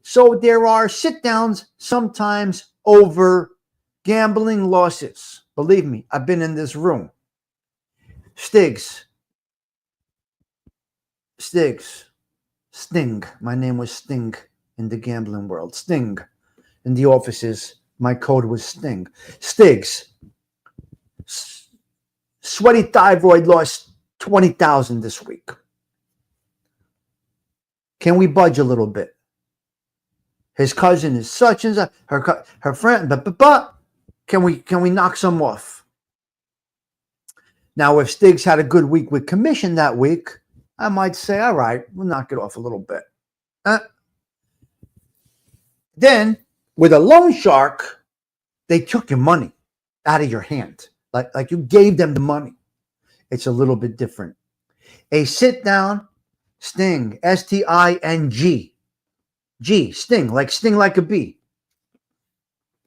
Speaker 2: So there are sit downs sometimes over gambling losses. Believe me, I've been in this room. Sting. My name was Sting in the gambling world. Sting. In the offices, my code was Sting. Stigs. Sweaty Thyroid lost 20,000 this week. Can we budge a little bit? His cousin is such and such. Her friend, but can we knock some off? Now, if Stiggs had a good week with commission that week, I might say, all right, we'll knock it off a little bit. Then, with a loan shark, they took your money out of your hand. Like you gave them the money. It's a little bit different. A sit down, Sting, S-T-I-N-G. G, sting like a bee.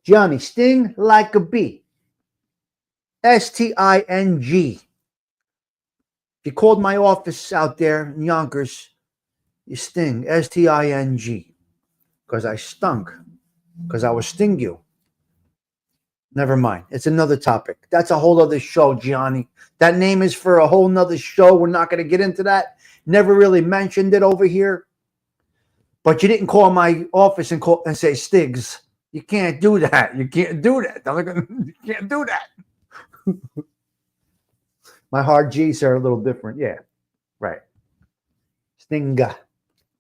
Speaker 2: Johnny, sting like a bee. S-T-I-N-G. If you called my office out there in Yonkers, you sting, S-T-I-N-G. Because I stunk. Because I was sting you. Never mind. It's another topic. That's a whole other show, Gianni. That name is for a whole nother show. We're not going to get into that. Never really mentioned it over here. But you didn't call my office and say Stiggs. You can't do that. You can't do that. You can't do that. My hard G's are a little different. Yeah, right. Stinga.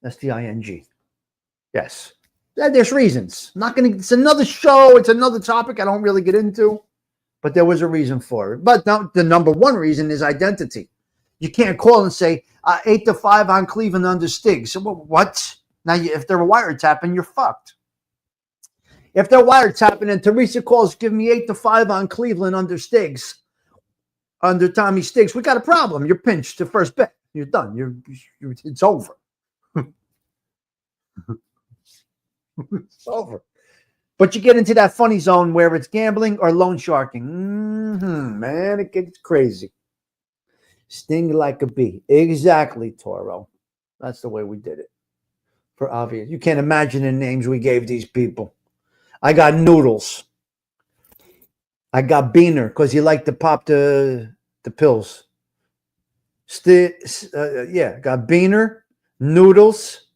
Speaker 2: S-T-I-N-G. Yes. There's reasons. Not gonna. It's another show. It's another topic I don't really get into. But there was a reason for it. But now the number one reason is identity. You can't call and say 8-5 on Cleveland under Stiggs. So what? Now, if they're wiretapping, you're fucked. If they're wiretapping and Teresa calls, give me 8-5 on Cleveland under Stiggs, under Tommy Stiggs, we got a problem. You're pinched to first bet. You're done. It's over. It's over. But you get into that funny zone where it's gambling or loan sharking. Man, it gets crazy. Sting like a bee. Exactly, Toro. That's the way we did it. For obvious. You can't imagine the names we gave these people. I got Noodles. I got Beaner because he liked to pop the pills. Got Beaner, Noodles,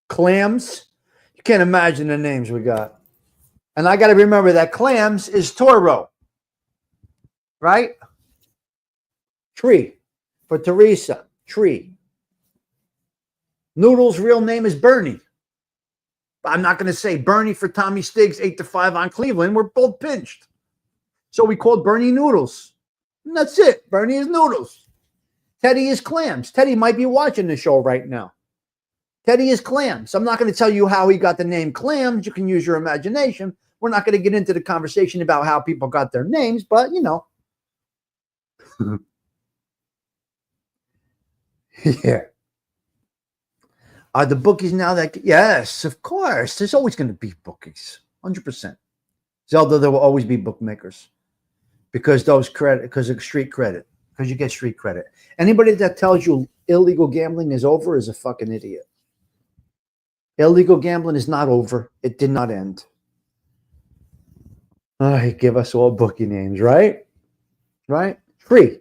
Speaker 2: Clams. You can't imagine the names we got. And I got to remember that Clams is Toro. Right? Tree. For Teresa. Tree. Noodles' real name is Bernie. I'm not going to say Bernie for Tommy Stiggs, 8-5 on Cleveland. We're both pinched. So we called Bernie Noodles. And that's it. Bernie is Noodles. Teddy is Clams. Teddy might be watching the show right now. Teddy is Clams. I'm not going to tell you how he got the name Clams. You can use your imagination. We're not going to get into the conversation about how people got their names, but you know. Yeah. Are the bookies now that? Yes, of course. There's always going to be bookies, 100%. Zelda, there will always be bookmakers because of street credit. Because you get street credit. Anybody that tells you illegal gambling is over is a fucking idiot. Illegal gambling is not over. It did not end. Give us all bookie names, right? Right? Tree.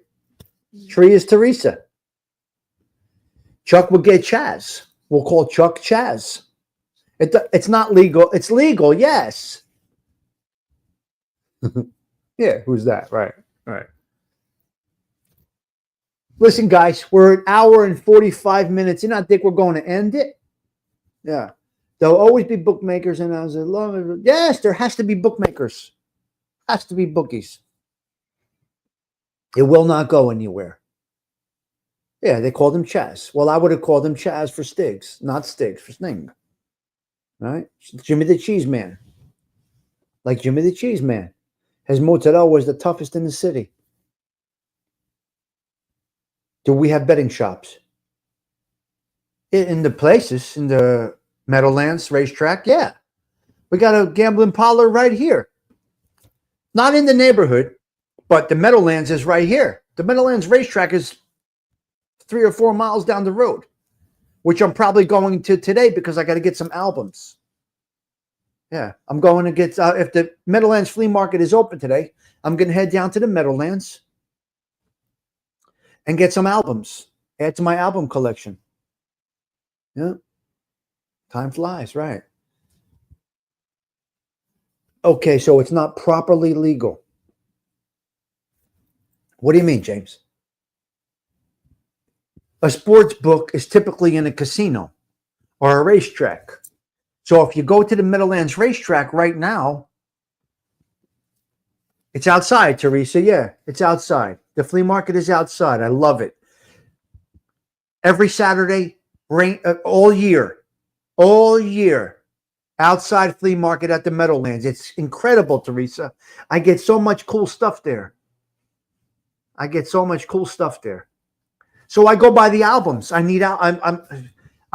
Speaker 2: Tree is Teresa. Chuck will get Chaz. We'll call Chuck Chaz. It's not legal. It's legal, yes. Yeah, who's that? Right. Listen, guys, we're an hour and 45 minutes in. I think we're going to end it. Yeah. There'll always be bookmakers. And I was like, yes, there has to be bookmakers. Has to be bookies. It will not go anywhere. Yeah, they called him Chaz. Well, I would have called him Chaz for Stiggs, not Stiggs for Sting. right? Jimmy the Cheese Man. Like Jimmy the Cheese Man. His mozzarella was the toughest in the city. Do we have betting shops? In the places, in the Meadowlands racetrack, yeah. We got a gambling parlor right here. Not in the neighborhood, but the Meadowlands is right here. The Meadowlands racetrack is 3 or 4 miles down the road, which I'm probably going to today because I got to get some albums. Yeah, I'm going to get, if the Meadowlands flea market is open today, I'm going to head down to the Meadowlands and get some albums, add to my album collection. Yeah, time flies, right? Okay, so it's not properly legal. What do you mean, James? A sports book is typically in a casino or a racetrack. So if you go to the Meadowlands racetrack right now, it's outside, Teresa. Yeah, it's outside. The flea market is outside. I love it. Every Saturday, all year, outside flea market at the Meadowlands. It's incredible, Teresa. I get so much cool stuff there. So I go buy the albums. I'm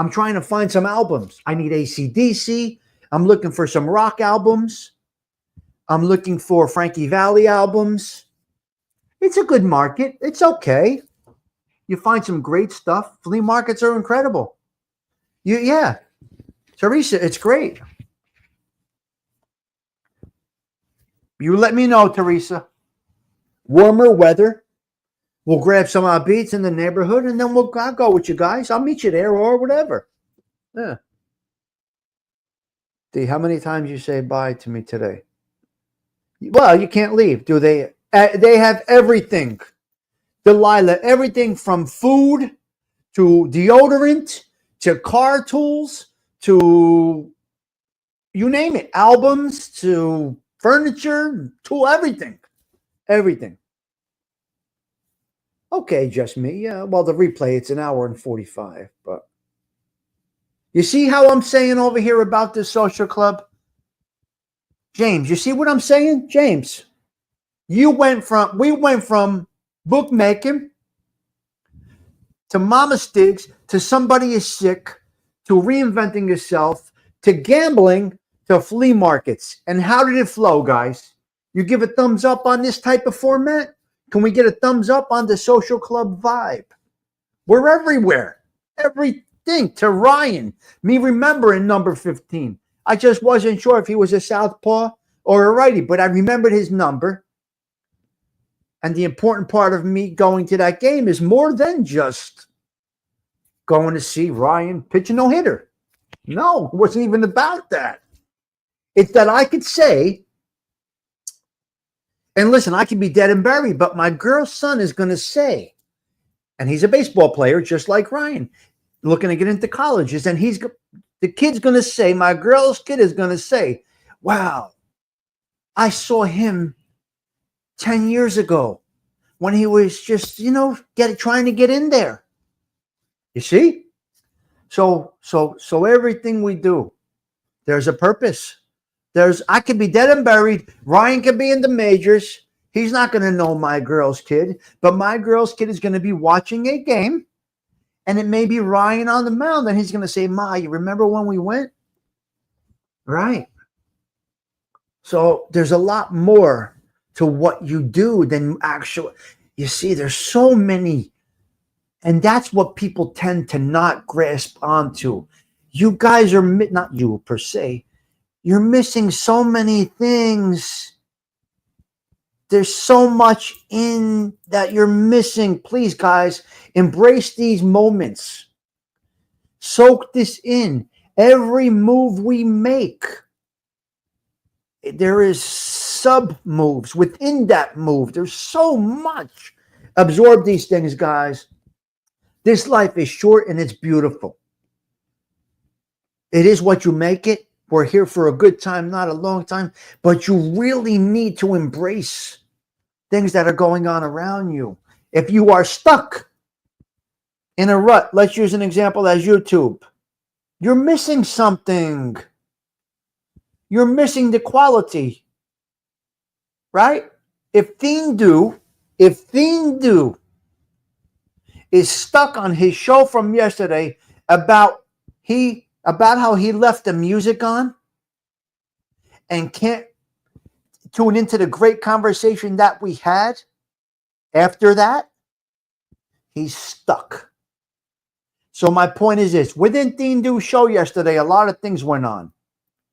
Speaker 2: trying to find some albums. I need AC/DC. I'm looking for some rock albums. I'm looking for Frankie Valli albums. It's a good market. It's okay. You find some great stuff. Flea markets are incredible. Yeah. Teresa, it's great. You let me know, Teresa. Warmer weather. We'll grab some beats in the neighborhood, and then I'll go with you guys. I'll meet you there or whatever. Yeah. D, how many times you say bye to me today? Well, you can't leave, do they? They have everything. Delilah, everything from food to deodorant to car tools to you name it, albums to furniture to everything. Everything. Okay, just me. Yeah, well, the replay, it's 1 hour and 45. But you see how I'm saying over here about this social club? James, you see what I'm saying? James, we went from bookmaking to Mama Stiggs to somebody is sick to reinventing yourself to gambling to flea markets. And how did it flow, guys? You give a thumbs up on this type of format? Can we get a thumbs up on the social club vibe? We're everywhere. Everything to Ryan. Me remembering number 15. I just wasn't sure if he was a southpaw or a righty, but I remembered his number. And the important part of me going to that game is more than just going to see Ryan pitch a no-hitter. No, it wasn't even about that. It's that I could say, and listen, I could be dead and buried, but my girl's son is going to say, and he's a baseball player just like Ryan, looking to get into colleges, and the kid's going to say, my girl's kid is going to say, wow, I saw him 10 years ago when he was just, trying to get in there. You see? So everything we do, there's a purpose. I could be dead and buried. Ryan could be in the majors. He's not going to know my girl's kid, but my girl's kid is going to be watching a game, and it may be Ryan on the mound, and he's going to say, Ma, you remember when we went? Right. So there's a lot more to what you do than actual. You see, there's so many, and that's what people tend to not grasp onto. You guys are, not you per se, you're missing so many things. There's so much in that you're missing. Please, guys, embrace these moments. Soak this in. Every move we make, there is sub moves within that move. There's so much. Absorb these things, guys. This life is short and it's beautiful. It is what you make it. We're here for a good time, not a long time, but you really need to embrace things that are going on around you. If you are stuck in a rut, let's use an example as YouTube. You're missing something. you're missing the quality, right? If Thindu is stuck on his show from yesterday about how he left the music on and can't tune into the great conversation that we had after that, he's stuck. So my point is this. Within Thindu's show yesterday, a lot of things went on.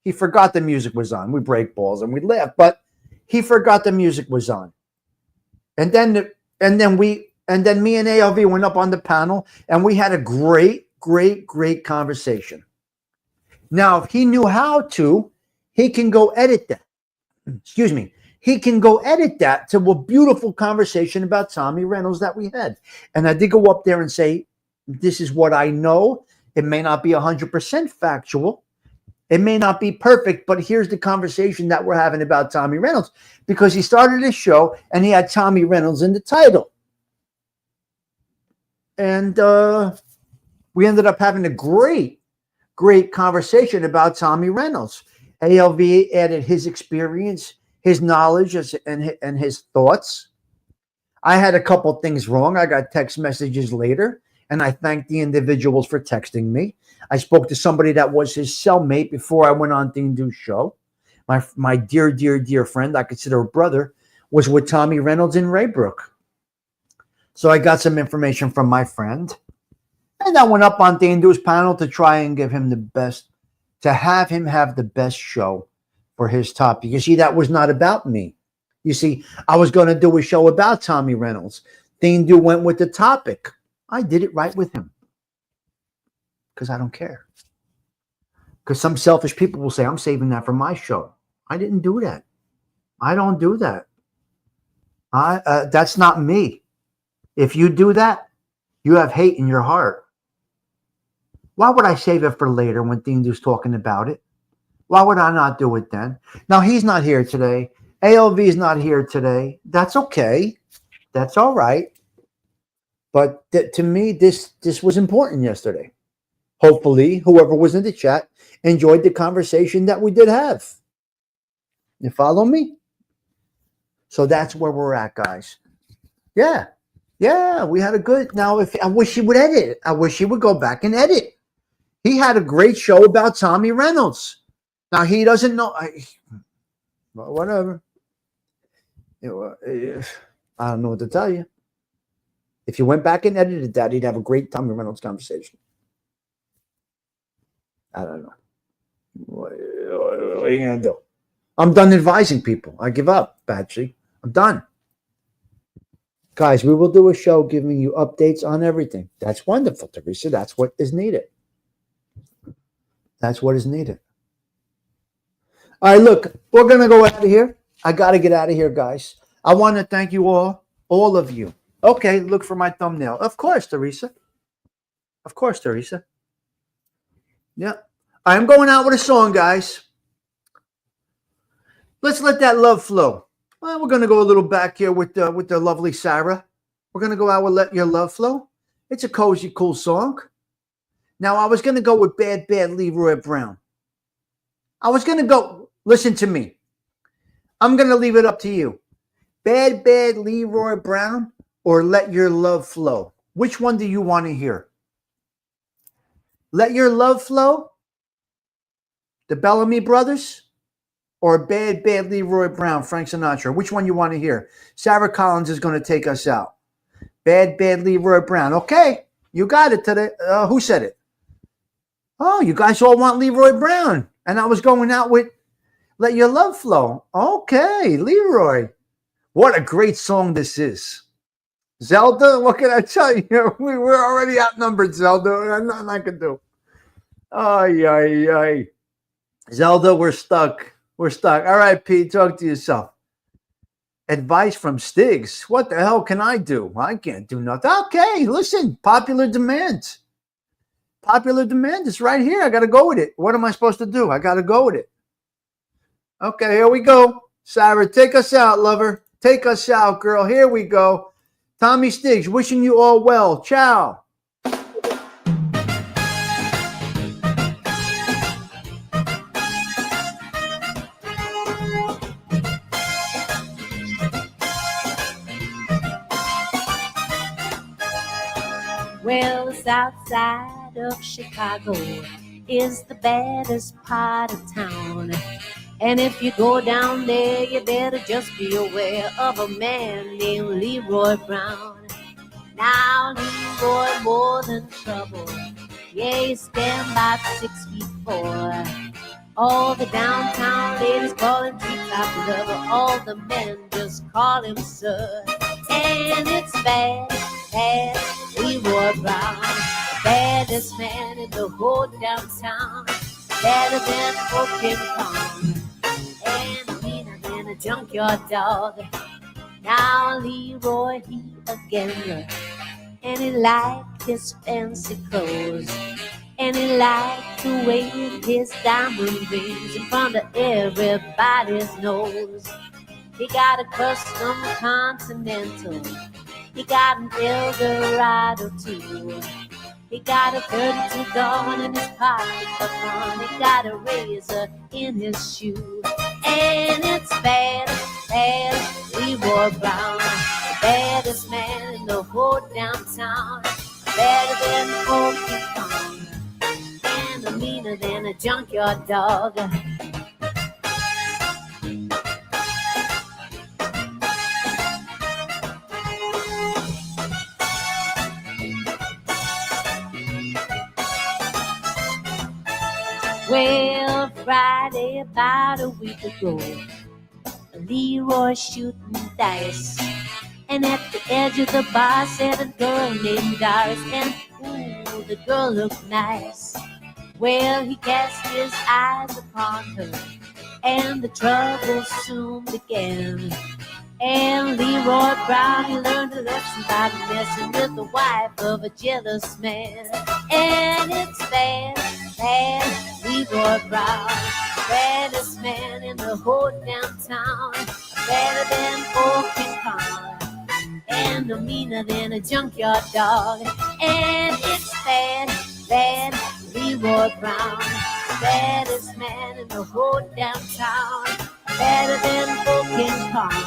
Speaker 2: He forgot the music was on. We break balls and we laugh, but he forgot the music was on. And then me and ALV went up on the panel and we had a great conversation. Now, if he knew how to, he can go edit that. Excuse me. He can go edit that to a beautiful conversation about Tommy Reynolds that we had. And I did go up there and say, this is what I know. It may not be 100% factual. It may not be perfect, but here's the conversation that we're having about Tommy Reynolds, because he started his show and he had Tommy Reynolds in the title. And we ended up having a great conversation about Tommy Reynolds. ALV added his experience, his knowledge, and his thoughts. I had a couple things wrong. I got text messages later, and I thanked the individuals for texting me. I spoke to somebody that was his cellmate before I went on Thindu's show. My dear friend, I consider a brother, was with Tommy Reynolds in Raybrook. So I got some information from my friend. And I went up on Thindu's panel to try and give him the best, to have him have the best show for his topic. You see, that was not about me. You see, I was going to do a show about Tommy Reynolds. Thindu went with the topic. I did it right with him. Because I don't care. Because some selfish people will say, I'm saving that for my show. I didn't do that. I don't do that. That's not me. If you do that, you have hate in your heart. Why would I save it for later when Thindu's talking about it? Why would I not do it then? Now, he's not here today. ALV is not here today. That's okay. That's all right. But to me, this was important yesterday. Hopefully, whoever was in the chat enjoyed the conversation that we did have. You follow me? So that's where we're at, guys. Yeah, we had a good. Now, I wish he would edit it. I wish he would go back and edit. He had a great show about Tommy Reynolds. Now, he doesn't know. Well, whatever. I don't know what to tell you. If you went back and edited that, he'd have a great Tommy Reynolds conversation. I don't know. What are you going to do? I'm done advising people. I give up, Patsy. I'm done. Guys, we will do a show giving you updates on everything. That's wonderful, Teresa. That's what is needed. That's what is needed. All right, look, we're going to go out of here. I got to get out of here, guys. I want to thank you all of you. Okay, look for my thumbnail. Of course, Teresa. Of course, Teresa. Yeah. I'm going out with a song, guys. Let's let that love flow. Well, we're going to go a little back here with the lovely Sarah. We're going to go out with Let Your Love Flow. It's a cozy, cool song. Now, I was going to go with Bad Leroy Brown. I was going to go, listen to me. I'm going to leave it up to you. Bad Leroy Brown or Let Your Love Flow? Which one do you want to hear? Let Your Love Flow? The Bellamy Brothers? Or Bad Leroy Brown, Frank Sinatra? Which one you want to hear? Sarah Collins is going to take us out. Bad Leroy Brown. Okay, you got it today. Who said it? Oh, you guys all want Leroy Brown. And I was going out with Let Your Love Flow. Okay, Leroy. What a great song this is. Zelda, what can I tell you? We're already outnumbered, Zelda. There's nothing I can do. Ay. Zelda, we're stuck. We're stuck. All right, Pete, talk to yourself. Advice from Stiggs. What the hell can I do? I can't do nothing. Okay, listen. Popular demand. Popular demand is right here. I got to go with it. What am I supposed to do? I got to go with it. Okay, here we go. Sarah, take us out, lover. Take us out, girl. Here we go. Tommy Stiggs, wishing you all well. Ciao.
Speaker 5: Well, the south side of Chicago is the baddest part of town. And if you go down there, you better just be aware of a man named Leroy Brown. Now Leroy more than trouble. Yeah, he stand about 6'4". All the downtown ladies call him treetop lover. All the men just call him sir. And it's bad, bad Leroy Brown, the baddest man in the whole downtown. Better than King Kong, and meaner than a junkyard dog. Now Leroy, he a gambler, and he liked his fancy clothes, and he liked to wave his diamond rings in front of everybody's nose. He got a custom Continental, he got an Eldorado too. He got a 32 gun in his pocket for fun. He got a razor in his shoe. And it's bad, bad Leroy Brown, the baddest man in the whole downtown. Better than old King Kong, and meaner than a junkyard dog. Well, Friday about a week ago, Leroy shooting dice, and at the edge of the bar sat a girl named Doris, and ooh, the girl looked nice. Well, he cast his eyes upon her, and the trouble soon began. And Leroy Brown, he learned a lesson by messing with the wife of a jealous man. And it's bad, bad Leroy Brown, baddest man in the whole downtown. Better than old King Kong, and meaner than a junkyard dog. And it's bad, bad Leroy Brown, baddest man in the whole downtown. Better than old King Kong.